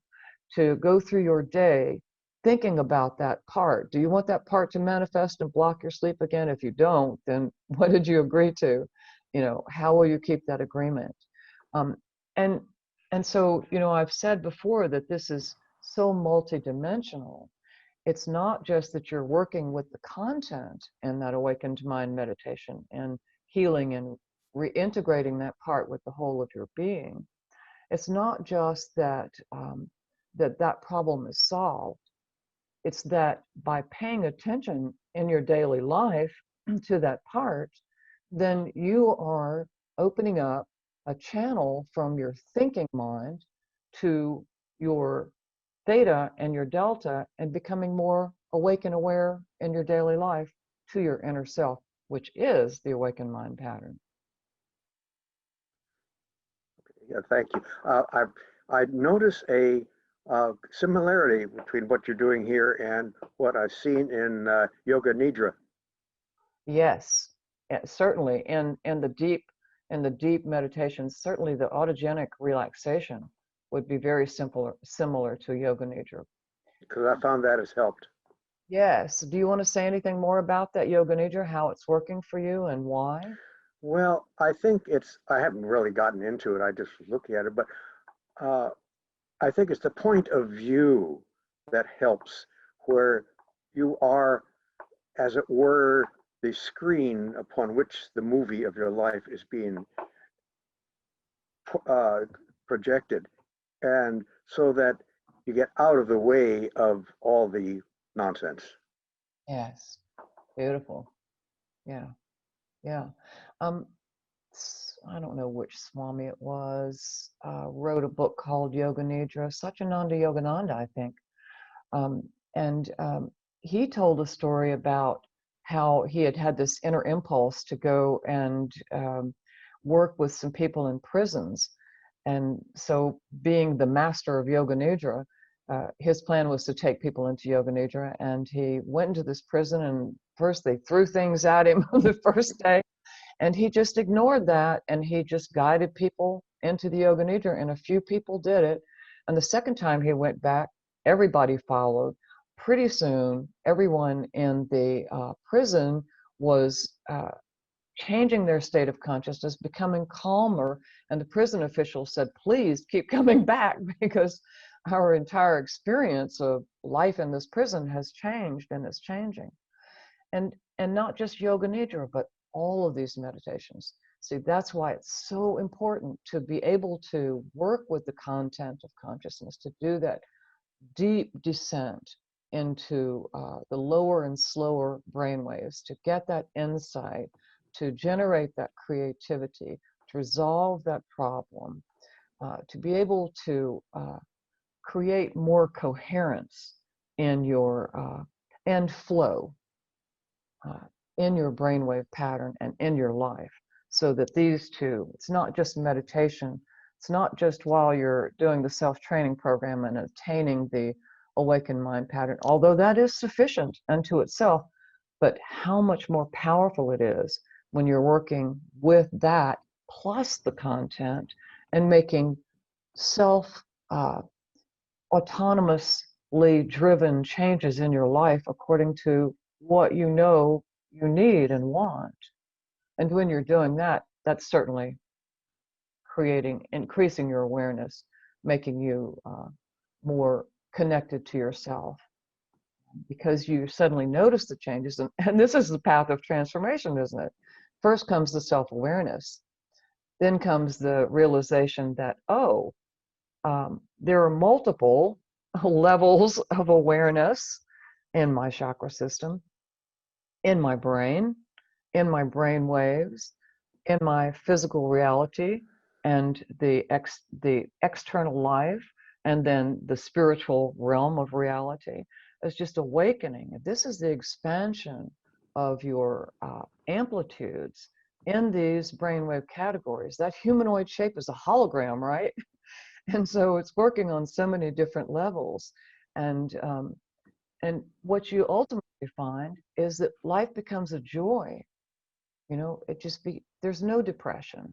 to go through your day thinking about that part. Do you want that part to manifest and block your sleep again? If you don't, then what did you agree to? How will you keep that agreement? And so, I've said before that this is so multidimensional. It's not just that you're working with the content in that awakened mind meditation and healing and reintegrating that part with the whole of your being. It's not just that that problem is solved. it's that by paying attention in your daily life to that part, then you are opening up a channel from your thinking mind to your theta and your delta, and becoming more awake and aware in your daily life to your inner self, which is the awakened mind pattern. Yeah, thank you. I notice a similarity between what you're doing here and what I've seen in Yoga Nidra. Yes, certainly. In the deep meditations, certainly the autogenic relaxation would be very similar to Yoga Nidra. Because I found that has helped. Yes. Do you want to say anything more about that Yoga Nidra, how it's working for you and why? Well, I think I haven't really gotten into it. I just was looking at it, but I think it's the point of view that helps, where you are, as it were, the screen upon which the movie of your life is being projected. And so that you get out of the way of all the nonsense. Yes. Beautiful. Yeah. Yeah. I don't know which Swami it was, wrote a book called Yoga Nidra, Satyananda Yogananda, I think. And he told a story about how he had this inner impulse to go and work with some people in prisons. And so, being the master of Yoga Nidra, his plan was to take people into Yoga Nidra. And he went into this prison, and first they threw things at him the first day. And he just ignored that, and he just guided people into the Yoga Nidra, and a few people did it. And the second time he went back, everybody followed. Pretty soon, everyone in the prison was changing their state of consciousness, becoming calmer. And the prison officials said, please keep coming back, because our entire experience of life in this prison has changed and is changing. And not just Yoga Nidra, but all of these meditations. See, that's why it's so important to be able to work with the content of consciousness, to do that deep descent into the lower and slower brainwaves, to get that insight, to generate that creativity, to resolve that problem, to be able to create more coherence in your and flow in your brainwave pattern and in your life, so that these two, it's not just meditation, it's not just while you're doing the self-training program and attaining the awakened mind pattern, although that is sufficient unto itself, but how much more powerful it is when you're working with that plus the content and making self autonomously driven changes in your life according to what you know you need and want. And when you're doing that, that's certainly increasing your awareness, making you more connected to yourself, because you suddenly notice the changes. And this is the path of transformation, isn't it? First comes the self-awareness, then comes the realization that, oh, there are multiple levels of awareness in my chakra system, in my brain waves, in my physical reality, and the external life, and then the spiritual realm of reality. It's just awakening. This is the expansion of your amplitudes in these brainwave categories. That humanoid shape is a hologram, right? And so it's working on so many different levels. And what you ultimately find is that life becomes a joy. You know, there's no depression.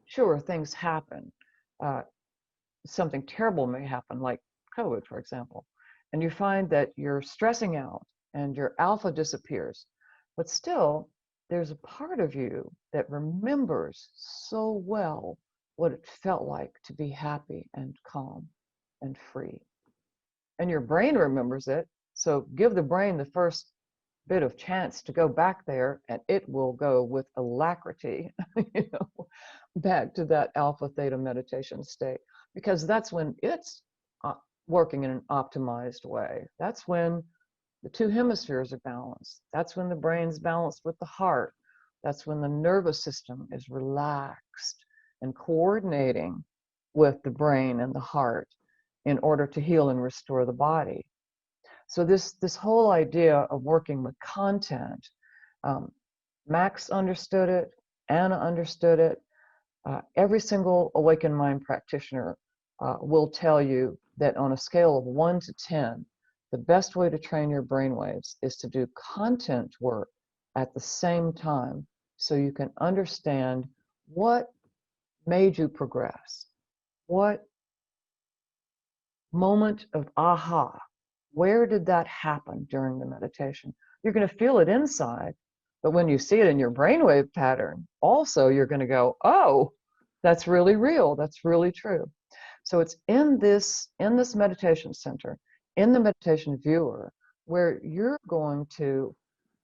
Sure, things happen. Something terrible may happen, like COVID, for example. And you find that you're stressing out and your alpha disappears. But still, there's a part of you that remembers so well what it felt like to be happy and calm and free. And your brain remembers it. So give the brain the first bit of chance to go back there, and it will go with alacrity, back to that alpha theta meditation state, because that's when it's working in an optimized way. That's when the two hemispheres are balanced. That's when the brain's balanced with the heart. That's when the nervous system is relaxed and coordinating with the brain and the heart in order to heal and restore the body. So this whole idea of working with content, Max understood it, Anna understood it. Every single awakened mind practitioner will tell you that on a scale of 1 to 10, the best way to train your brainwaves is to do content work at the same time, so you can understand what made you progress, what moment of aha, where did that happen during the meditation? You're going to feel it inside, but when you see it in your brainwave pattern, also you're going to go, oh, that's really real, that's really true. So it's in this meditation center, in the meditation viewer, where you're going to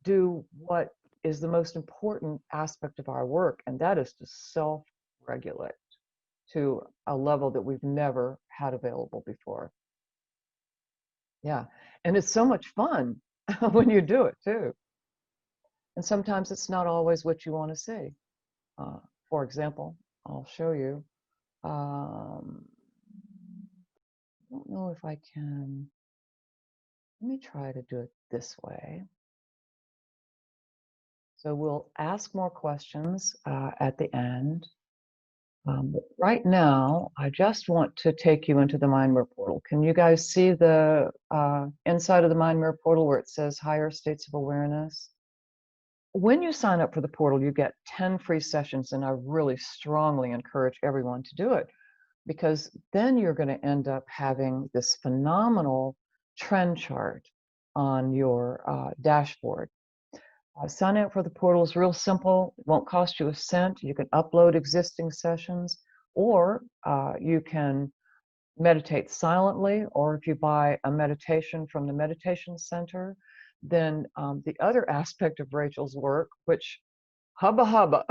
do what is the most important aspect of our work, and that is to self-regulate to a level that we've never had available before. Yeah, and it's so much fun when you do it too. And sometimes it's not always what you want to see. For example, I'll show you. I don't know if I can. Let me try to do it this way. So we'll ask more questions at the end. But right now, I just want to take you into the Mind Mirror portal. Can you guys see the inside of the Mind Mirror portal where it says higher states of awareness? When you sign up for the portal, you get 10 free sessions, and I really strongly encourage everyone to do it, because then you're going to end up having this phenomenal trend chart on your dashboard. Signing up for the portal is real simple. It won't cost you a cent. You can upload existing sessions, or you can meditate silently, or if you buy a meditation from the meditation center, then the other aspect of Rachel's work, which hubba hubba,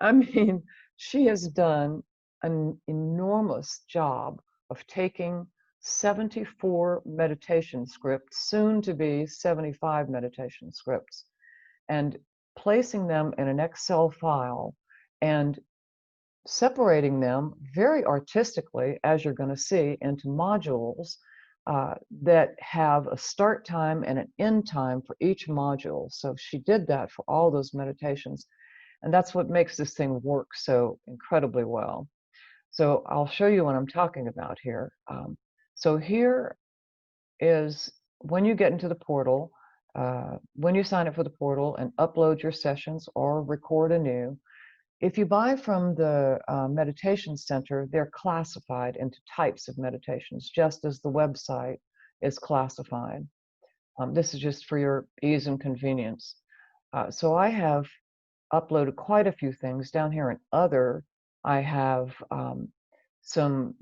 I mean, she has done an enormous job of taking 74 meditation scripts, soon to be 75 meditation scripts, and placing them in an Excel file and separating them very artistically, as you're going to see, into modules that have a start time and an end time for each module. So she did that for all those meditations. And that's what makes this thing work so incredibly well. So I'll show you what I'm talking about here. So here is when you get into the portal, when you sign up for the portal and upload your sessions or record anew. If you buy from the meditation center, they're classified into types of meditations, just as the website is classified. This is just for your ease and convenience. So I have uploaded quite a few things. Down here in other, I have some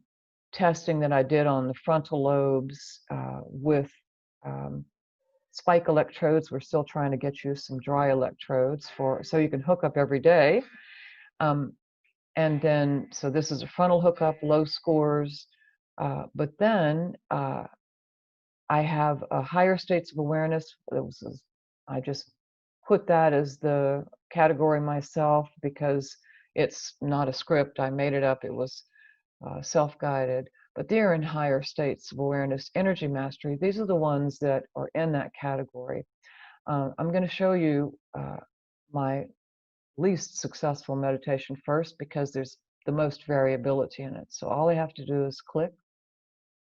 testing that I did on the frontal lobes with spike electrodes. We're still trying to get you some dry electrodes so you can hook up every day. And then, so this is a frontal hookup, low scores. But then I have a higher states of awareness. I just put that as the category myself because it's not a script. I made it up. It was self-guided. But they're in higher states of awareness, energy mastery. These are the ones that are in that category. I'm going to show you my least successful meditation first because there's the most variability in it. So all I have to do is click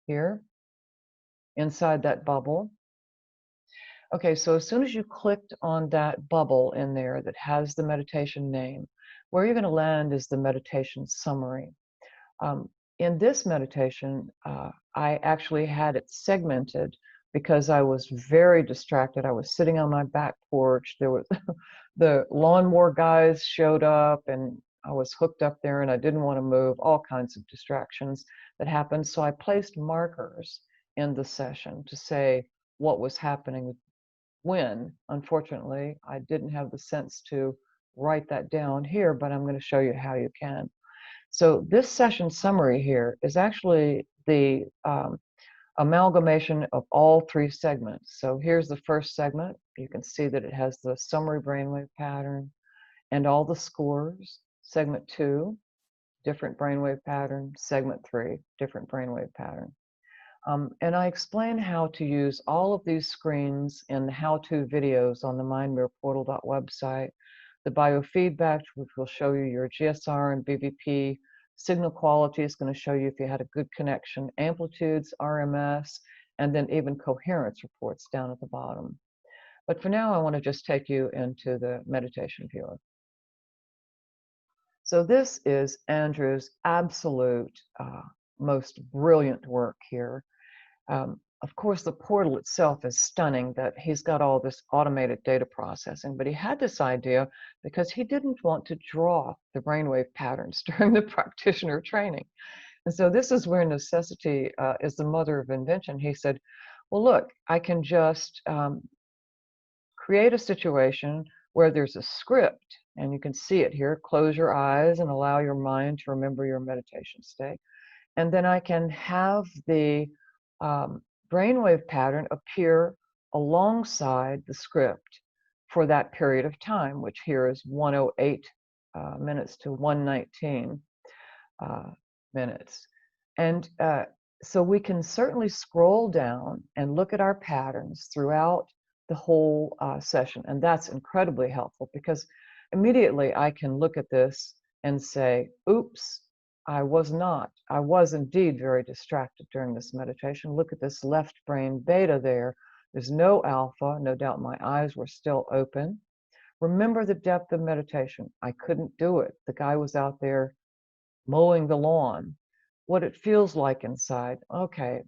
here inside that bubble. Okay, so as soon as you clicked on that bubble in there that has the meditation name, where you're going to land is the meditation summary. In this meditation, I actually had it segmented because I was very distracted. I was sitting on my back porch. There was the lawnmower guys showed up and I was hooked up there and I didn't want to move, all kinds of distractions that happened. So I placed markers in the session to say what was happening when. Unfortunately, I didn't have the sense to write that down here, but I'm going to show you how you can. So this session summary here is actually the amalgamation of all 3 segments. So here's the first segment. You can see that it has the summary brainwave pattern and all the scores. Segment 2, different brainwave pattern. Segment 3, different brainwave pattern. And I explain how to use all of these screens in the how-to videos on the mindmirrorportal.website. The biofeedback, which will show you your GSR and BVP. Signal quality is going to show you if you had a good connection. Amplitudes, RMS, and then even coherence reports down at the bottom. But for now, I want to just take you into the meditation viewer. So this is Andrew's absolute most brilliant work here. Of course, the portal itself is stunning that he's got all this automated data processing, but he had this idea because he didn't want to draw the brainwave patterns during the practitioner training. And so this is where necessity is the mother of invention. He said, well, look, I can just create a situation where there's a script, and you can see it here. Close your eyes and allow your mind to remember your meditation state. And then I can have the brainwave pattern appear alongside the script for that period of time, which here is 108 minutes to 119 minutes. And so we can certainly scroll down and look at our patterns throughout the whole session. And that's incredibly helpful because immediately I can look at this and say, oops, I was indeed very distracted during this meditation. Look at this left brain beta there. There's no alpha. No doubt my eyes were still open. Remember the depth of meditation. I couldn't do it. The guy was out there mowing the lawn. What it feels like inside. Okay,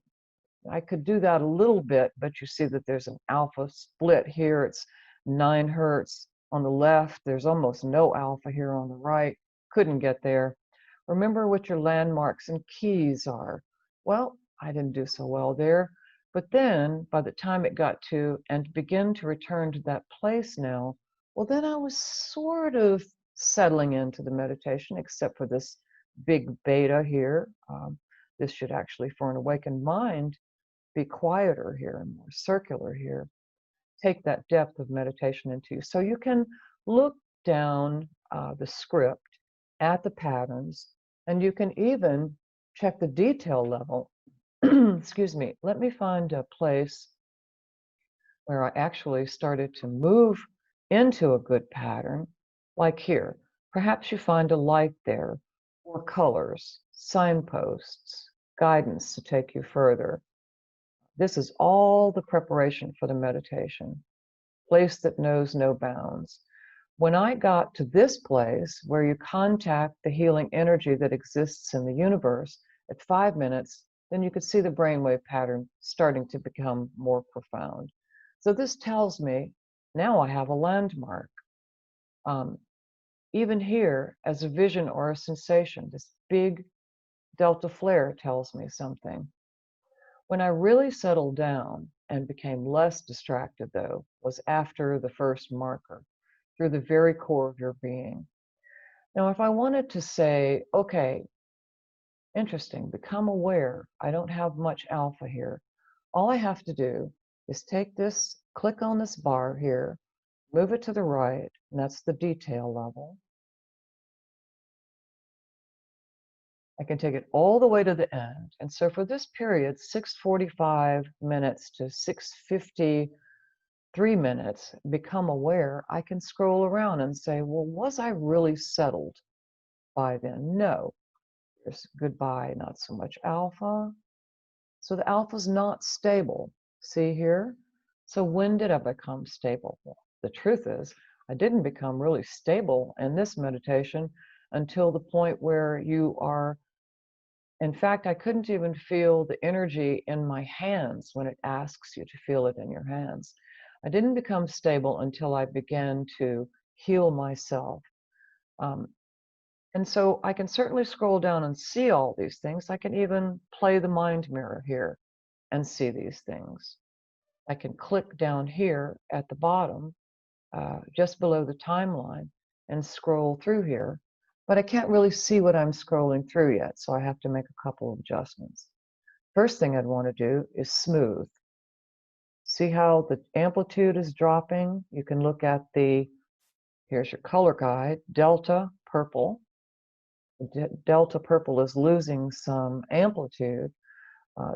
I could do that a little bit, but you see that there's an alpha split here. It's 9 hertz on the left. There's almost no alpha here on the right. Couldn't get there. Remember what your landmarks and keys are. Well, I didn't do so well there. But then by the time it got to and begin to return to that place now, well, then I was sort of settling into the meditation, except for this big beta here. This should actually, for an awakened mind, be quieter here and more circular here. Take that depth of meditation into you. So you can look down the script at the patterns, and you can even check the detail level. Excuse me. Let me find a place where I actually started to move into a good pattern, like here. Perhaps you find a light there, or colors, signposts, guidance to take you further. This is all the preparation for the meditation, place that knows no bounds. When I got to this place where you contact the healing energy that exists in the universe at 5 minutes, then you could see the brainwave pattern starting to become more profound. So this tells me now I have a landmark. Even here, as a vision or a sensation, this big delta flare tells me something. When I really settled down and became less distracted, though, was after the first marker, through the very core of your being. Now, if I wanted to say, okay, interesting, become aware, I don't have much alpha here. All I have to do is take this, click on this bar here, move it to the right, and that's the detail level. I can take it all the way to the end. And so for this period, 6:45 minutes to 6:53 minutes, become aware, I can scroll around and say, well, was I really settled by then? No. There's goodbye, not so much alpha. So the alpha's not stable. See here? So when did I become stable? Well, the truth is, I didn't become really stable in this meditation until the point where you are. In fact, I couldn't even feel the energy in my hands when it asks you to feel it in your hands. I didn't become stable until I began to heal myself. And so I can certainly scroll down and see all these things. I can even play the mind mirror here and see these things. I can click down here at the bottom, just below the timeline, and scroll through here. But I can't really see what I'm scrolling through yet, so I have to make a couple of adjustments. First thing I'd want to do is smooth. See how the amplitude is dropping? You can look at here's your color guide, delta purple. Delta purple is losing some amplitude.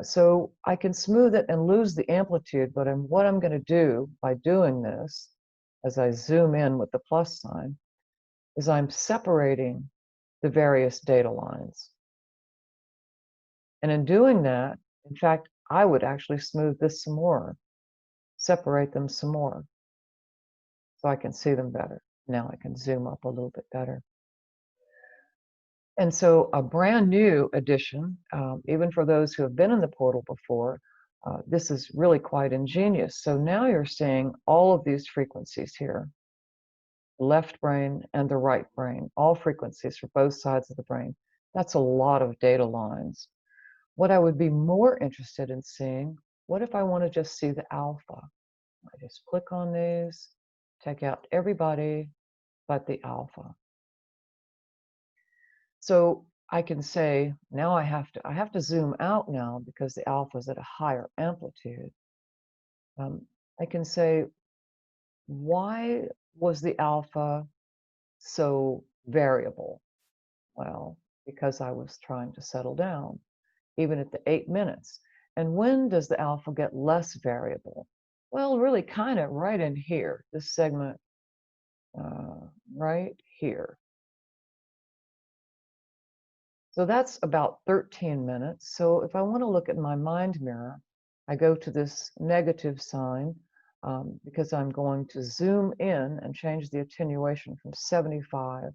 So I can smooth it and lose the amplitude, but what I'm going to do by doing this, as I zoom in with the plus sign, is I'm separating the various data lines. And in doing that, in fact, I would actually smooth this some more, separate them some more, so I can see them better. Now I can zoom up a little bit better. And so a brand new addition, even for those who have been in the portal before, this is really quite ingenious. So now you're seeing all of these frequencies here, left brain and the right brain, all frequencies for both sides of the brain. That's a lot of data lines. What I would be more interested in seeing, what if I want to just see the alpha? I just click on these, take out everybody but the alpha. So I can say, now I have to zoom out now because the alpha is at a higher amplitude. I can say, why was the alpha so variable? Well, because I was trying to settle down, even at the 8 minutes. And when does the alpha get less variable? Well, really kind of right in here, this segment right here. So that's about 13 minutes. So if I want to look at my mind mirror, I go to this negative sign because I'm going to zoom in and change the attenuation from 75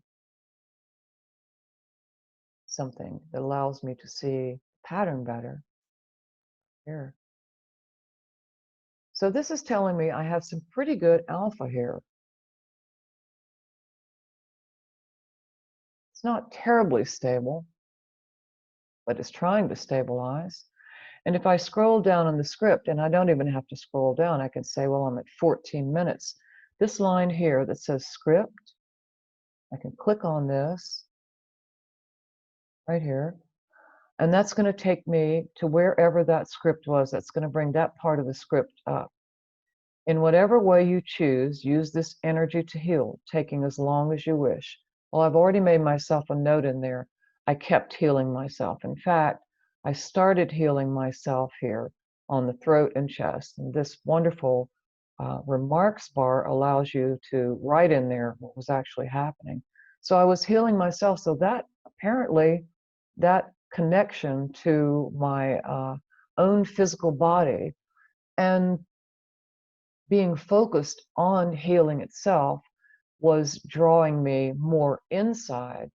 something that allows me to see pattern better here. So this is telling me I have some pretty good alpha here. It's not terribly stable, but it's trying to stabilize. And if I scroll down on the script, and I don't even have to scroll down, I can say, well, I'm at 14 minutes. This line here that says script, I can click on this right here, and that's going to take me to wherever that script was. That's going to bring that part of the script up. In whatever way you choose, use this energy to heal, taking as long as you wish. Well, I've already made myself a note in there. I kept healing myself. In fact, I started healing myself here on the throat and chest. And this wonderful remarks bar allows you to write in there what was actually happening. So I was healing myself. So that apparently, that connection to my own physical body and being focused on healing itself was drawing me more inside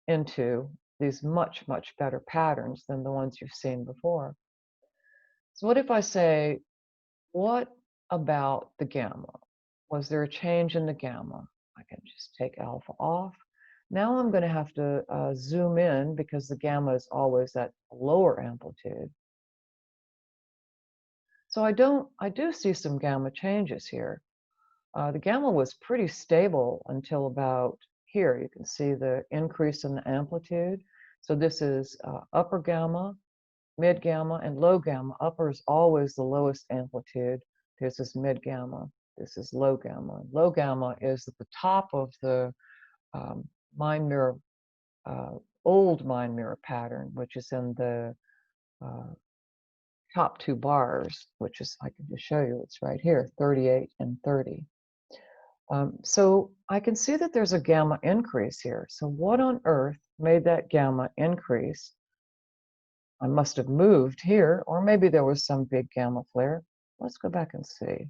into these much, much better patterns than the ones you've seen before. So what if I say, what about the gamma? Was there a change in the gamma? I can just take alpha off. Now I'm going to have to zoom in because the gamma is always at lower amplitude. So I do see some gamma changes here. The gamma was pretty stable until about here. You can see the increase in the amplitude. So this is upper gamma, mid gamma, and low gamma. Upper is always the lowest amplitude. This is mid gamma. This is low gamma. Low gamma is at the top of the mind mirror, old mind mirror pattern, which is in the top two bars, which is, I can just show you, it's right here, 38 and 30. So I can see that there's a gamma increase here. So what on earth made that gamma increase? I must have moved here, or maybe there was some big gamma flare. Let's go back and see.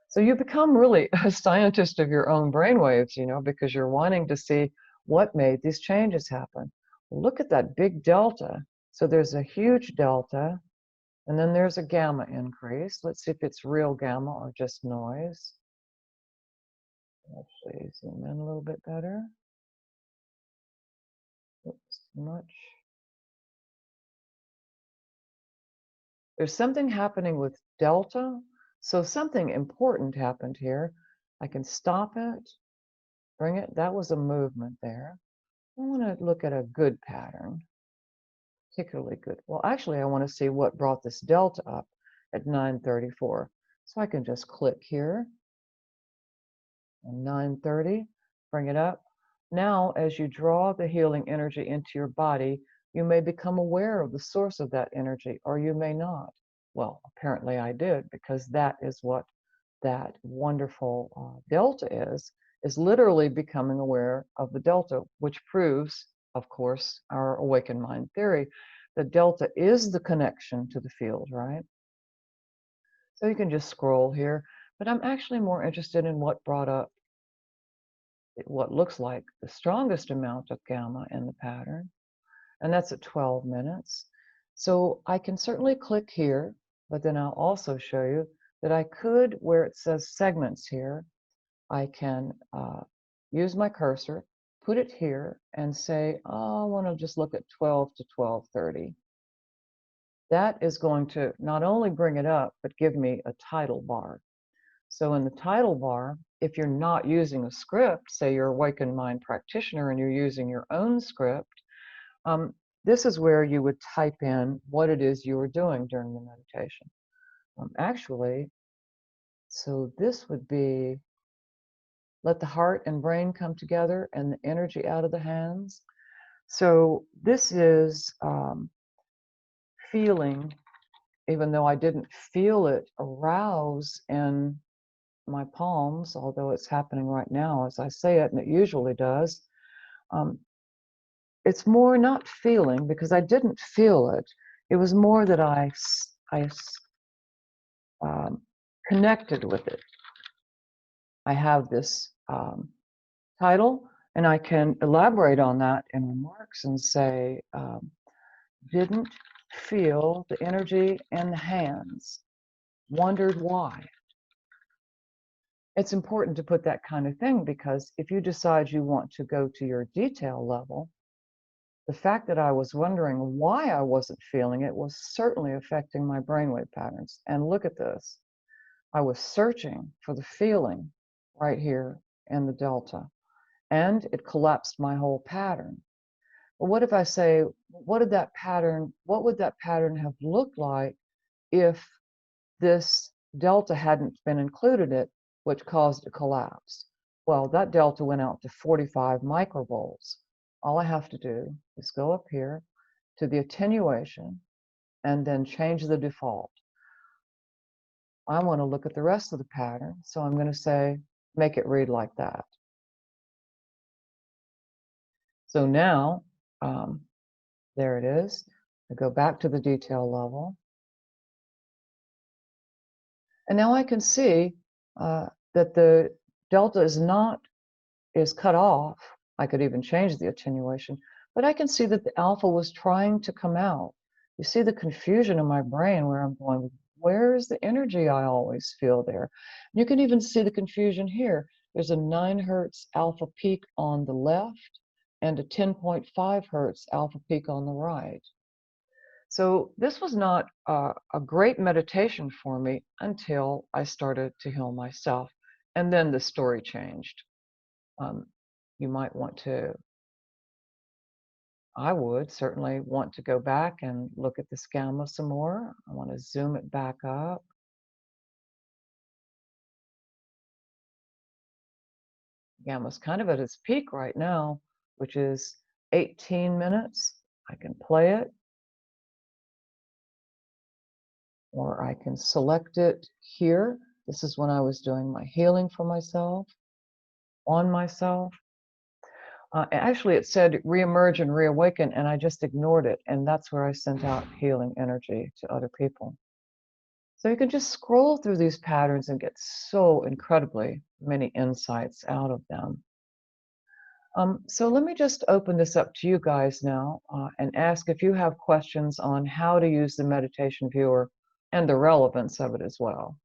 So you become really a scientist of your own brainwaves, you know, because you're wanting to see what made these changes happen. Look at that big delta. So there's a huge delta, and then there's a gamma increase. Let's see if it's real gamma or just noise. Actually, zoom in a little bit better. Oops, too much. There's something happening with delta. So something important happened here. I can stop it, bring it. That was a movement there. I want to look at a good pattern. particularly good. Well, actually, I want to see what brought this delta up at 9:34. So I can just click here and 9:30, bring it up. Now, as you draw the healing energy into your body, you may become aware of the source of that energy, or you may not. Well, apparently I did, because that is what that wonderful delta is literally becoming aware of the delta, which proves, of course, our awakened mind theory. The delta is the connection to the field, right? So you can just scroll here, but I'm actually more interested in what brought up what looks like the strongest amount of gamma in the pattern, and that's at 12 minutes. So I can certainly click here, but then I'll also show you that I could, where it says segments here, I can use my cursor, put it here, and say, oh, I want to just look at 12 to 12:30. That is going to not only bring it up, but give me a title bar. So in the title bar, if you're not using a script, say you're Awakened Mind practitioner and you're using your own script, this is where you would type in what it is you were doing during the meditation. Actually, so this would be, let the heart and brain come together and the energy out of the hands. So this is feeling, even though I didn't feel it arouse in my palms, although it's happening right now as I say it, and it usually does. It's more not feeling, because I didn't feel it. It was more that I connected with it. I have this title, and I can elaborate on that in remarks and say, didn't feel the energy in the hands, wondered why. It's important to put that kind of thing, because if you decide you want to go to your detail level, the fact that I was wondering why I wasn't feeling it was certainly affecting my brainwave patterns. And look at this. I was searching for the feeling right here in the delta, and it collapsed my whole pattern. But what if I say, what would that pattern have looked like if this delta hadn't been included in it, which caused a collapse? Well, that delta went out to 45 microvolts. All I have to do is go up here to the attenuation and then change the default. I want to look at the rest of the pattern, so I'm going to say, make it read like that. So now, there it is. I go back to the detail level. And now I can see that the delta is cut off. I could even change the attenuation, but I can see that the alpha was trying to come out. You see the confusion in my brain where I'm going, where is the energy I always feel there? You can even see the confusion here. There's a 9 hertz alpha peak on the left and a 10.5 hertz alpha peak on the right. So this was not a great meditation for me until I started to heal myself. And then the story changed. You might want to, I would certainly want to go back and look at this gamma some more. I want to zoom it back up. Gamma's kind of at its peak right now, which is 18 minutes. I can play it, or I can select it here. This is when I was doing my healing for myself, on myself. Actually, it said reemerge and reawaken, and I just ignored it. And that's where I sent out healing energy to other people. So you can just scroll through these patterns and get so incredibly many insights out of them. So let me just open this up to you guys now and ask if you have questions on how to use the meditation viewer and the relevance of it as well.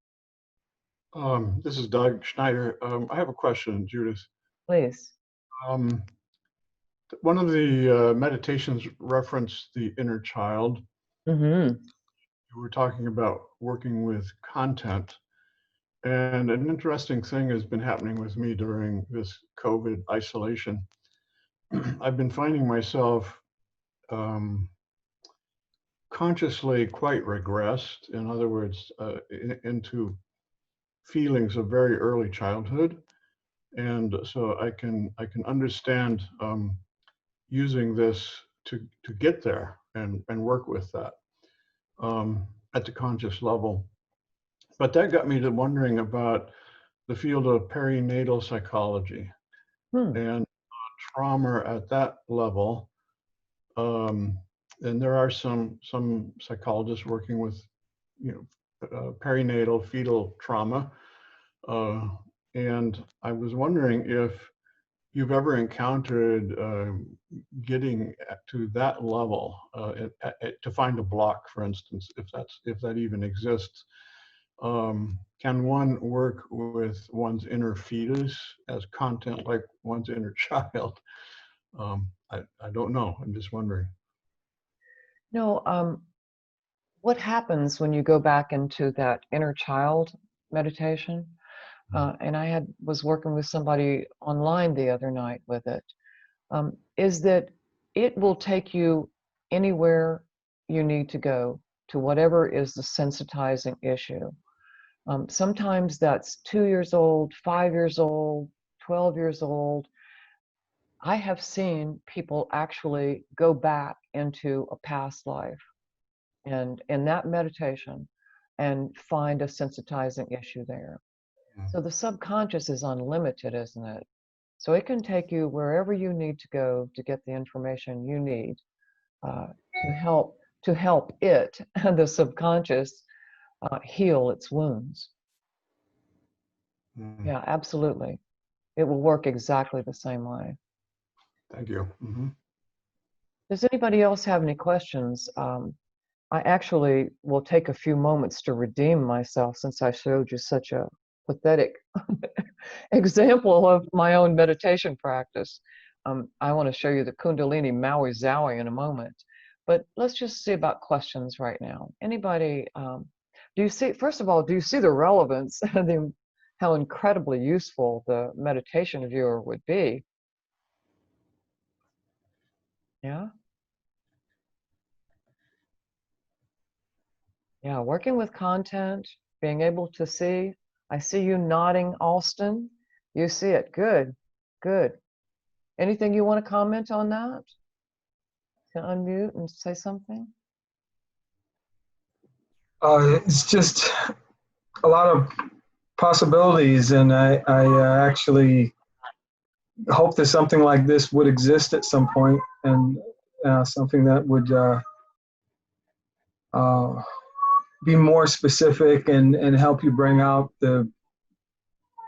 This is Doug Schneider. I have a question, Judith. Please. One of the meditations referenced the inner child. Mm-hmm. You were talking about working with content. And an interesting thing has been happening with me during this COVID isolation. I've been finding myself consciously quite regressed. In other words, into feelings of very early childhood, and so I can understand using this to get there and work with that at the conscious level. But that got me to wondering about the field of perinatal psychology and trauma at that level. And there are some psychologists working with, perinatal fetal trauma. And I was wondering if you've ever encountered getting to that level to find a block, for instance, if that even exists. Can one work with one's inner fetus as content like one's inner child? I don't know. I'm just wondering. No, what happens when you go back into that inner child meditation? And I was working with somebody online the other night with it, is that it will take you anywhere you need to go, to whatever is the sensitizing issue. Sometimes that's 2 years old, 5 years old, 12 years old. I have seen people actually go back into a past life and in that meditation and find a sensitizing issue there. So the subconscious is unlimited, isn't it? So it can take you wherever you need to go to get the information you need to help it, the subconscious, heal its wounds. Yeah, absolutely. It will work exactly the same way. Thank you. Does anybody else have any questions? I actually will take a few moments to redeem myself since I showed you such a pathetic example of my own meditation practice. I want to show you the Kundalini Maui Zowie in a moment, but let's just see about questions right now. Anybody, do you see, first of all, do you see the relevance and how incredibly useful the meditation viewer would be? Yeah? Yeah, working with content, being able to see. I see you nodding, Alston. You see it. Good, good. Anything you want to comment on that? To unmute and say something? It's just a lot of possibilities, and I actually hope that something like this would exist at some point, and something that would be more specific and help you bring out the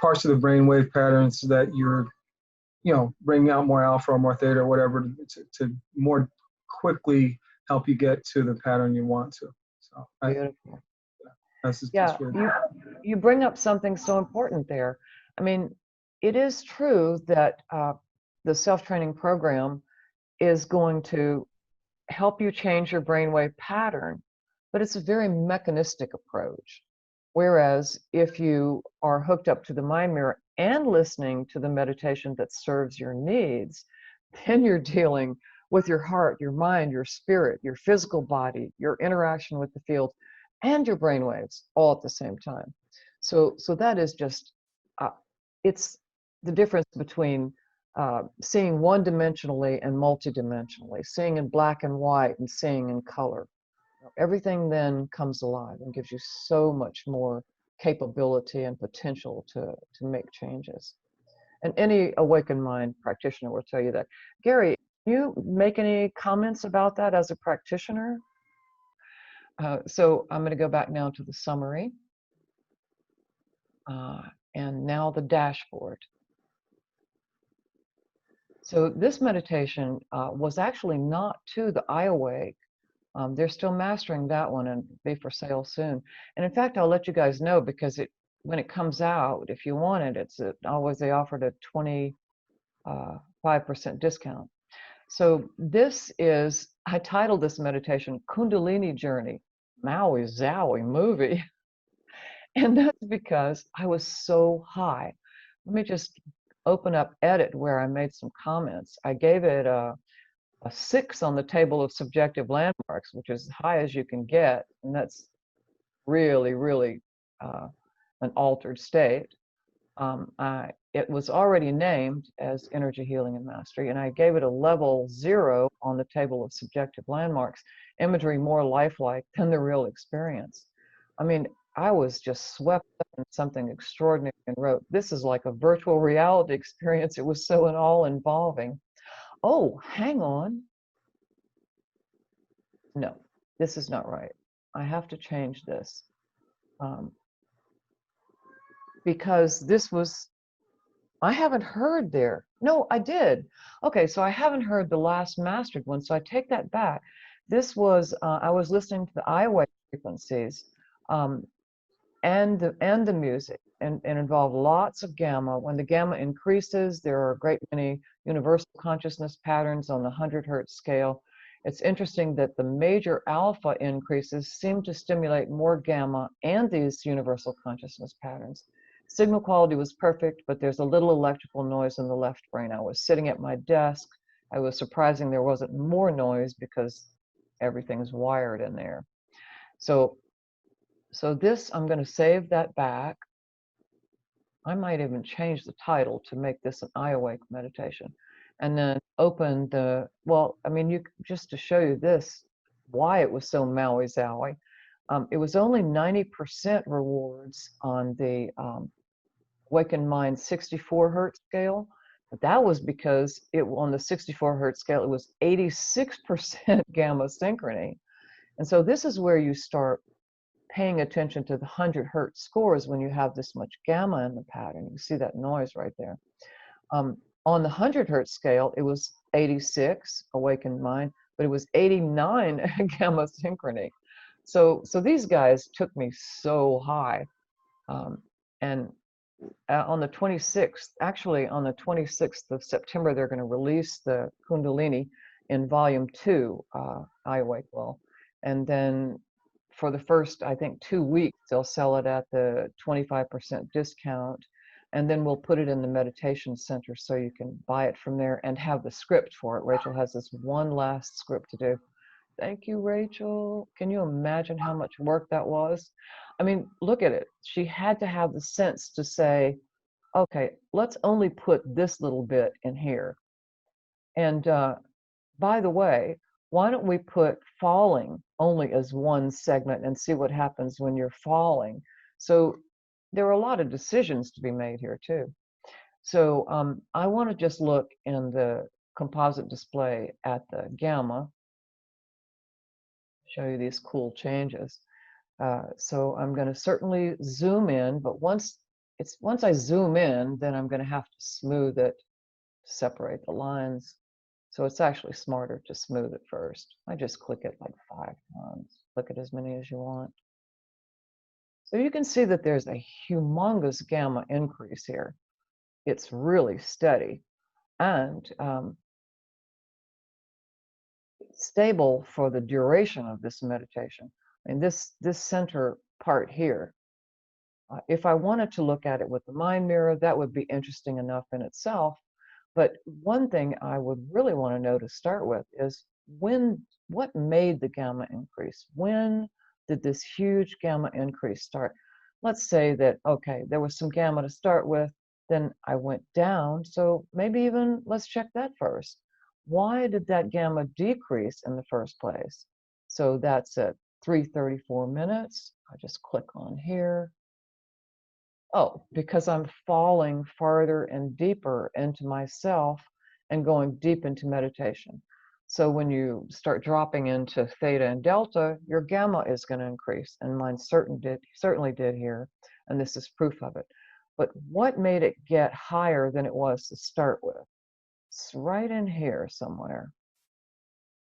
parts of the brainwave patterns that you're, bringing out more alpha or more theta or whatever to more quickly help you get to the pattern you want to. So Beautiful. yeah, you bring up something so important there. I mean, it is true that the self-training program is going to help you change your brainwave pattern, but it's a very mechanistic approach. Whereas if you are hooked up to the mind mirror and listening to the meditation that serves your needs, then you're dealing with your heart, your mind, your spirit, your physical body, your interaction with the field, and your brainwaves all at the same time. So that is just, it's the difference between seeing one-dimensionally and multidimensionally, seeing in black and white and seeing in color. Everything then comes alive and gives you so much more capability and potential to make changes. And any awakened mind practitioner will tell you that. Gary, can you make any comments about that as a practitioner? So I'm going to go back now to the summary. And now the dashboard. So this meditation was actually not to the I Awake. They're still mastering that one and be for sale soon. And in fact, I'll let you guys know because when it comes out, if you want it, they offered a 25% discount. So I titled this meditation Kundalini Journey, Maui Zowie movie. And that's because I was so high. Let me just open up edit where I made some comments. I gave it a 6 on the table of subjective landmarks, which is as high as you can get, and that's really, really an altered state. It was already named as energy healing and mastery, and I gave it a level 0 on the table of subjective landmarks, imagery more lifelike than the real experience. I mean, I was just swept up in something extraordinary and wrote, this is like a virtual reality experience. It was so all involving. Oh, hang on. No, this is not right. I have to change this. Because this was, I haven't heard there. No, I did. Okay, so I haven't heard the last mastered one, so I take that back. This was, I was listening to the Awaken frequencies and the music, and involved lots of gamma. When the gamma increases, there are a great many universal consciousness patterns on the 100 hertz scale. It's interesting that the major alpha increases seem to stimulate more gamma and these universal consciousness patterns. Signal quality was perfect, but there's a little electrical noise in the left brain. I was sitting at my desk. I was surprising there wasn't more noise because everything's wired in there. So this, I'm going to save that back. I might even change the title to make this an I Awake meditation. And then open the, well, I mean, you just to show you this, why it was so Maui-Zowie. It was only 90% rewards on the Awakened Mind 64 hertz scale, but that was because it on the 64 hertz scale, it was 86% gamma synchrony. And so this is where you start paying attention to the 100 hertz scores when you have this much gamma in the pattern. You see that noise right there. On the 100 hertz scale, it was 86 Awakened Mind, but it was 89 gamma synchrony. So these guys took me so high. And on the 26th, actually on the 26th of September, they're going to release the Kundalini in volume 2, I Awake will. And then for the first, I think, 2 weeks, they'll sell it at the 25% discount. And then we'll put it in the meditation center so you can buy it from there and have the script for it. Rachel has this one last script to do. Thank you, Rachel. Can you imagine how much work that was? I mean, look at it. She had to have the sense to say, okay, let's only put this little bit in here. And by the way, why don't we put falling only as one segment and see what happens when you're falling? So there are a lot of decisions to be made here too. So I want to just look in the composite display at the gamma, show you these cool changes. So I'm going to certainly zoom in, but once I zoom in, then I'm going to have to smooth it to separate the lines. So it's actually smarter to smooth it first. I just click it like 5 times. Click it as many as you want. So you can see that there's a humongous gamma increase here. It's really steady and stable for the duration of this meditation. And this center part here, if I wanted to look at it with the mind mirror, that would be interesting enough in itself. But one thing I would really want to know to start with is what made the gamma increase? When did this huge gamma increase start? Let's say that, okay, there was some gamma to start with, then I went down. So maybe even let's check that first. Why did that gamma decrease in the first place? So that's at 3:34 minutes. I just click on here. Oh, because I'm falling farther and deeper into myself and going deep into meditation. So when you start dropping into theta and delta, your gamma is going to increase, and mine certainly did here, and this is proof of it. But what made it get higher than it was to start with? It's right in here somewhere.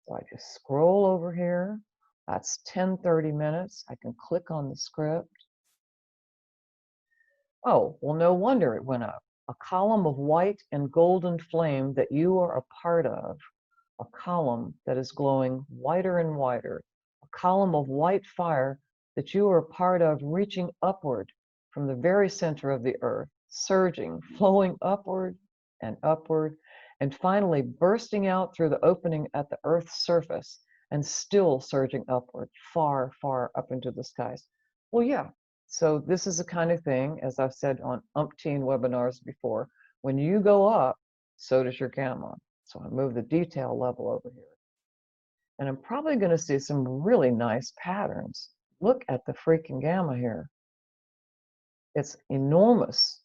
So I just scroll over here. That's 10:30 minutes. I can click on the script. Oh, well, no wonder it went up. A column of white and golden flame that you are a part of. A column that is glowing whiter and whiter. A column of white fire that you are a part of, reaching upward from the very center of the earth, surging, flowing upward and upward. and finally bursting out through the opening at the Earth's surface and still surging upward, far, far up into the skies. Well, yeah. So this is the kind of thing, as I've said on umpteen webinars before, when you go up, so does your gamma. So I move the detail level over here. And I'm probably going to see some really nice patterns. Look at the freaking gamma here. It's enormous.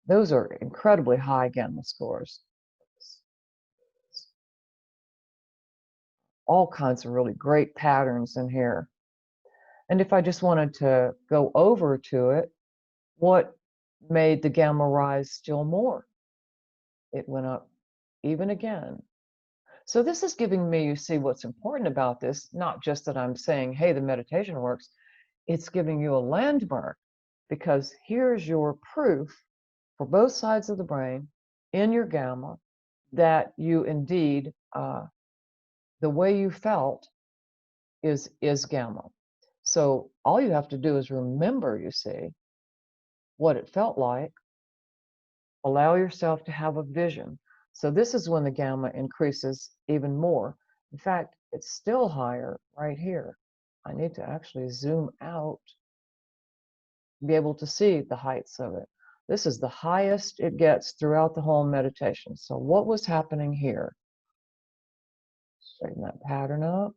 Those are incredibly high gamma scores. All kinds of really great patterns in here. And if I just wanted to go over to it, what made the gamma rise still more? It went up even again. So this is giving me, you see, what's important about this, not just that I'm saying, hey, the meditation works, it's giving you a landmark, because here's your proof for both sides of the brain in your gamma that you indeed, the way you felt is gamma. So all you have to do is remember, you see, what it felt like, allow yourself to have a vision. So this is when the gamma increases even more. In fact, it's still higher right here. I need to actually zoom out, be able to see the heights of it. This is the highest it gets throughout the whole meditation. So what was happening here? Straighten that pattern up.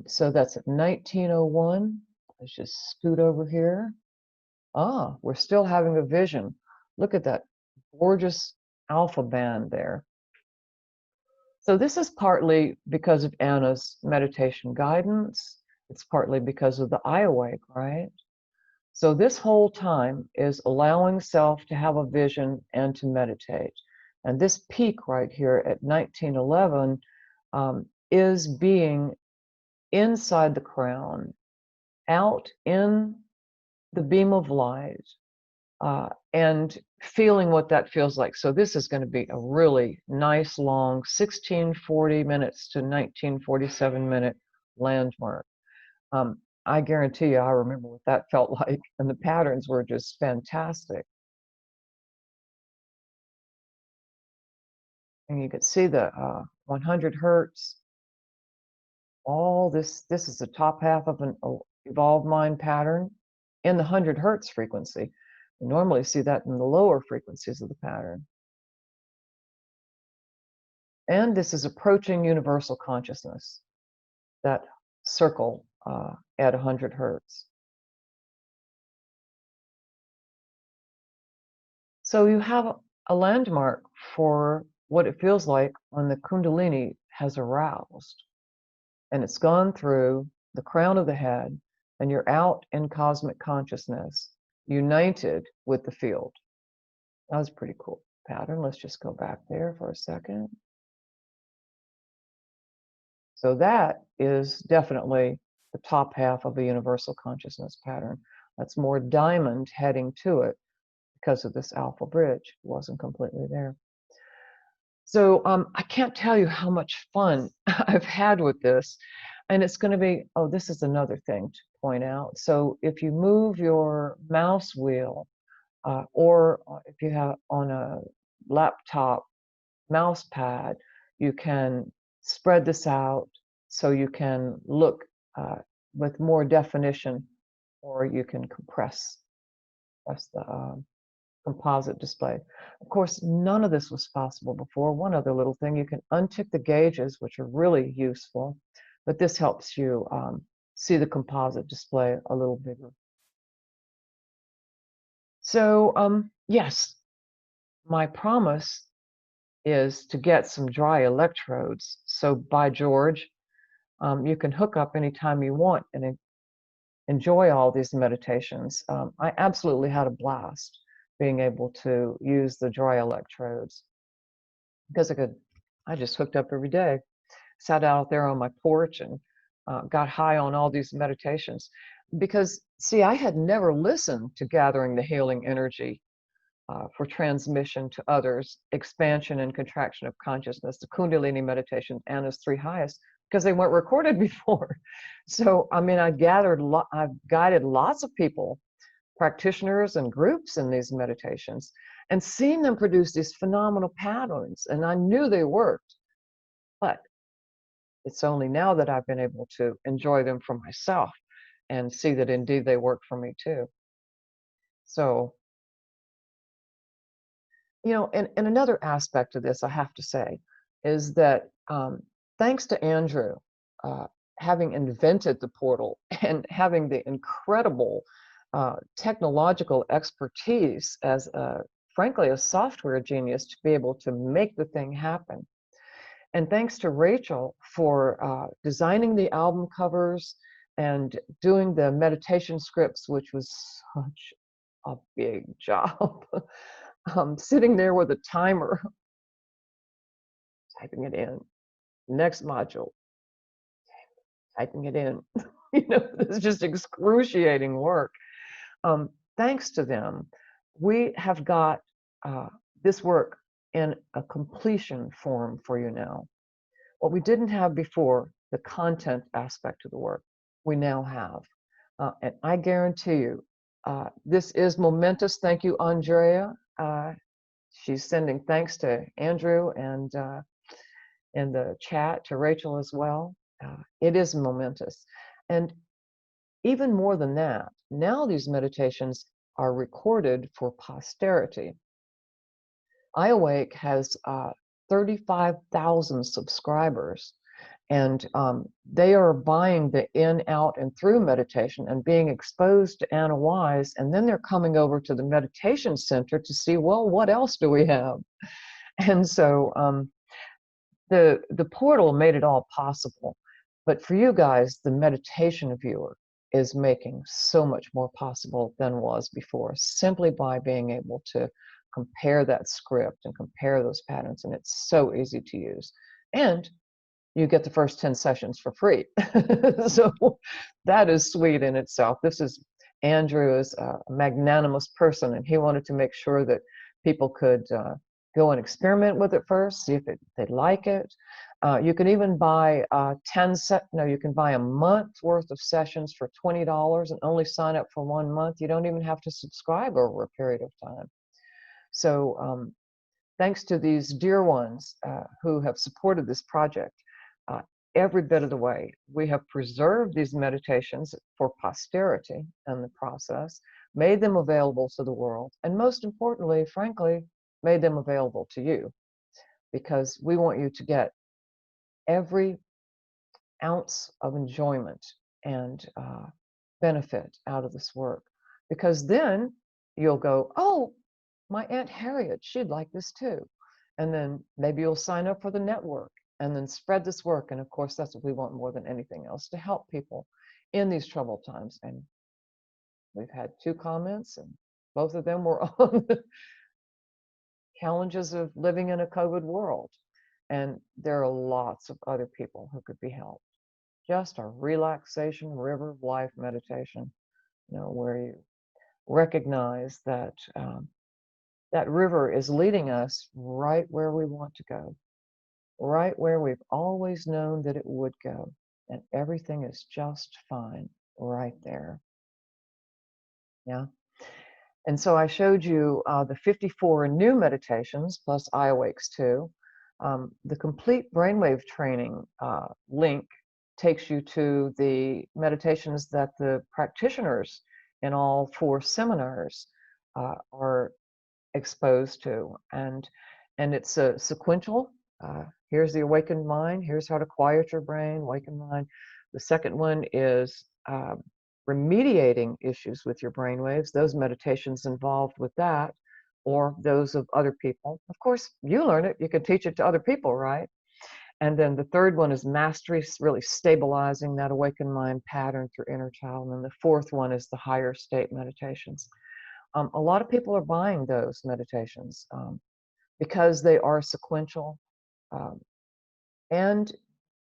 So that's at 1901. Let's just scoot over here. Ah, we're still having a vision. Look at that gorgeous alpha band there. So this is partly because of Anna's meditation guidance. It's partly because of the I Awake, right? So this whole time is allowing self to have a vision and to meditate. And this peak right here at 1911 is being inside the crown, out in the beam of light, and feeling what that feels like. So this is going to be a really nice long 1640 minutes to 1947 minute landmark. I guarantee you I remember what that felt like, and the patterns were just fantastic. And you can see the 100 hertz. All this is the top half of an evolved mind pattern in the 100 hertz frequency. We normally see that in the lower frequencies of the pattern. And this is approaching universal consciousness, that circle at 100 hertz. So you have a landmark for what it feels like when the kundalini has aroused. And it's gone through the crown of the head, and you're out in cosmic consciousness, united with the field. That was a pretty cool pattern. Let's just go back there for a second. So that is definitely the top half of a universal consciousness pattern. That's more diamond heading to it because of this alpha bridge. It wasn't completely there. So I can't tell you how much fun I've had with this. And it's going to be, oh, this is another thing to point out. So if you move your mouse wheel, or if you have on a laptop mouse pad, you can spread this out so you can look with more definition, or you can compress the composite display. Of course, none of this was possible before. One other little thing, you can untick the gauges, which are really useful, but this helps you see the composite display a little bigger. So yes, my promise is to get some dry electrodes. So by George, you can hook up anytime you want and enjoy all these meditations. I absolutely had a blast being able to use the dry electrodes, because I just hooked up every day, sat out there on my porch and got high on all these meditations. Because see, I had never listened to gathering the healing energy for transmission to others, expansion and contraction of consciousness, the kundalini meditation, Anna's 3 highest, because they weren't recorded before. So, I mean, I've guided lots of people practitioners and groups in these meditations and seeing them produce these phenomenal patterns. And I knew they worked, but it's only now that I've been able to enjoy them for myself and see that indeed they work for me too. So, you know, and another aspect of this, I have to say, is that thanks to Andrew having invented the portal and having the incredible technological expertise as, frankly, a software genius to be able to make the thing happen. And thanks to Rachel for designing the album covers and doing the meditation scripts, which was such a big job. Sitting there with a timer, typing it in, next module, typing it in. You know, it's just excruciating work. Thanks to them, we have got this work in a completion form for you now. What we didn't have before, the content aspect of the work, we now have. And I guarantee you, this is momentous. Thank you, Andrea. She's sending thanks to Andrew and in the chat to Rachel as well. It is momentous. And even more than that, now these meditations are recorded for posterity. iAwake has 35,000 subscribers, and they are buying the in, out, and through meditation and being exposed to Anna Wise, and then they're coming over to the meditation center to see, well, what else do we have? And so the portal made it all possible. But for you guys, the meditation viewer is making so much more possible than was before, simply by being able to compare that script and compare those patterns, and it's so easy to use. And you get the first 10 sessions for free. So that is sweet in itself. This is Andrew is a magnanimous person, and he wanted to make sure that people could go and experiment with it first, see if they'd like it. You can even buy you can buy a month's worth of sessions for $20 and only sign up for 1 month. You don't even have to subscribe over a period of time. So thanks to these dear ones who have supported this project, every bit of the way, we have preserved these meditations for posterity in the process, made them available to the world, and most importantly, frankly, made them available to you, because we want you to get every ounce of enjoyment and benefit out of this work, because then you'll go, oh, my Aunt Harriet, she'd like this too. And then maybe you'll sign up for the network and then spread this work. And of course, that's what we want more than anything else, to help people in these troubled times. And we've had 2 comments, and both of them were on the challenges of living in a COVID world. And there are lots of other people who could be helped. Just a relaxation river of life meditation, you know, where you recognize that that river is leading us right where we want to go, right where we've always known that it would go, and everything is just fine right there. Yeah. And so I showed you the 54 new meditations plus iAwakes too. The complete brainwave training link takes you to the meditations that the practitioners in all 4 seminars are exposed to, and it's a sequential. Here's the awakened mind. Here's how to quiet your brain. Awakened mind. The second one is remediating issues with your brain waves. Those meditations involved with that, or those of other people. Of course, you learn it. You can teach it to other people, right? And then the third one is mastery, really stabilizing that awakened mind pattern through inner child. And then the fourth one is the higher state meditations. A lot of people are buying those meditations because they are sequential, and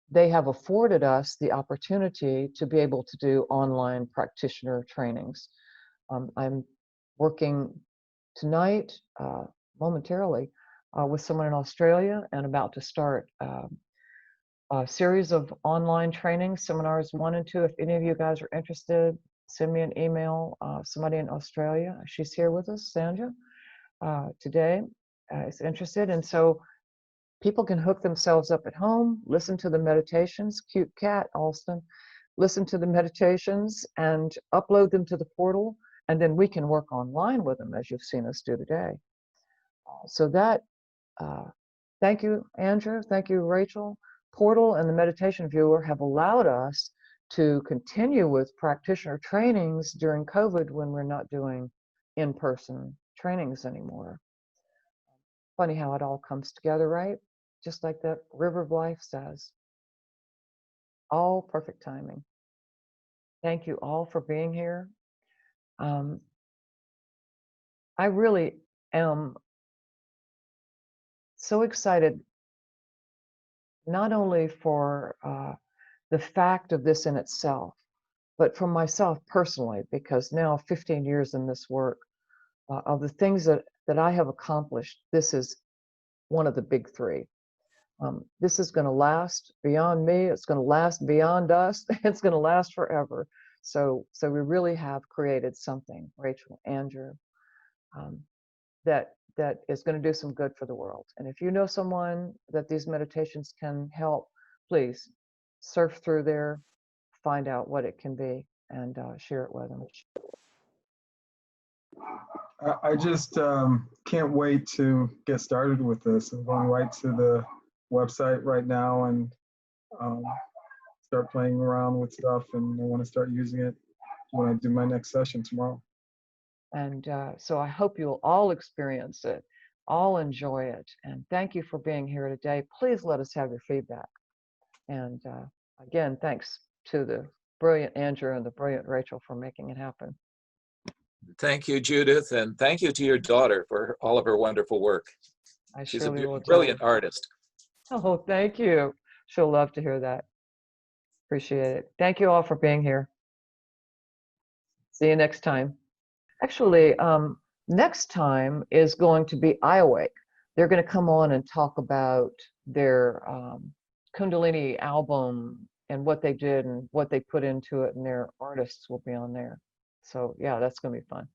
they have afforded us the opportunity to be able to do online practitioner trainings. I'm working tonight, momentarily, with someone in Australia, and about to start a series of online training, seminars 1 and 2. If any of you guys are interested, send me an email. Somebody in Australia, she's here with us, Sandra, today, is interested. And so people can hook themselves up at home, listen to the meditations, cute cat, Alston, listen to the meditations and upload them to the portal. And then we can work online with them, as you've seen us do today. So that, thank you, Andrew. Thank you, Rachel. Portal and the meditation viewer have allowed us to continue with practitioner trainings during COVID when we're not doing in-person trainings anymore. Funny how it all comes together, right? Just like that River of Life says. All perfect timing. Thank you all for being here. I really am so excited, not only for the fact of this in itself, but for myself personally, because now 15 years in this work, of the things that I have accomplished, this is one of the big three. This is going to last beyond me. It's going to last beyond us. It's going to last forever. So we really have created something, Rachel, Andrew, that is going to do some good for the world. And if you know someone that these meditations can help, please surf through there, find out what it can be, and share it with them. I just can't wait to get started with this. I'm going right to the website right now and start playing around with stuff, and I want to start using it when I do my next session tomorrow. And so I hope you'll all experience it, all enjoy it. And thank you for being here today. Please let us have your feedback. And again, thanks to the brilliant Andrew and the brilliant Rachel for making it happen. Thank you, Judith, and thank you to your daughter for all of her wonderful work. She's a brilliant artist. Oh, thank you. She'll love to hear that. Appreciate it. Thank you all for being here. See you next time. Actually, next time is going to be Awake. They're going to come on and talk about their Kundalini album and what they did and what they put into it, and their artists will be on there. So yeah, that's going to be fun.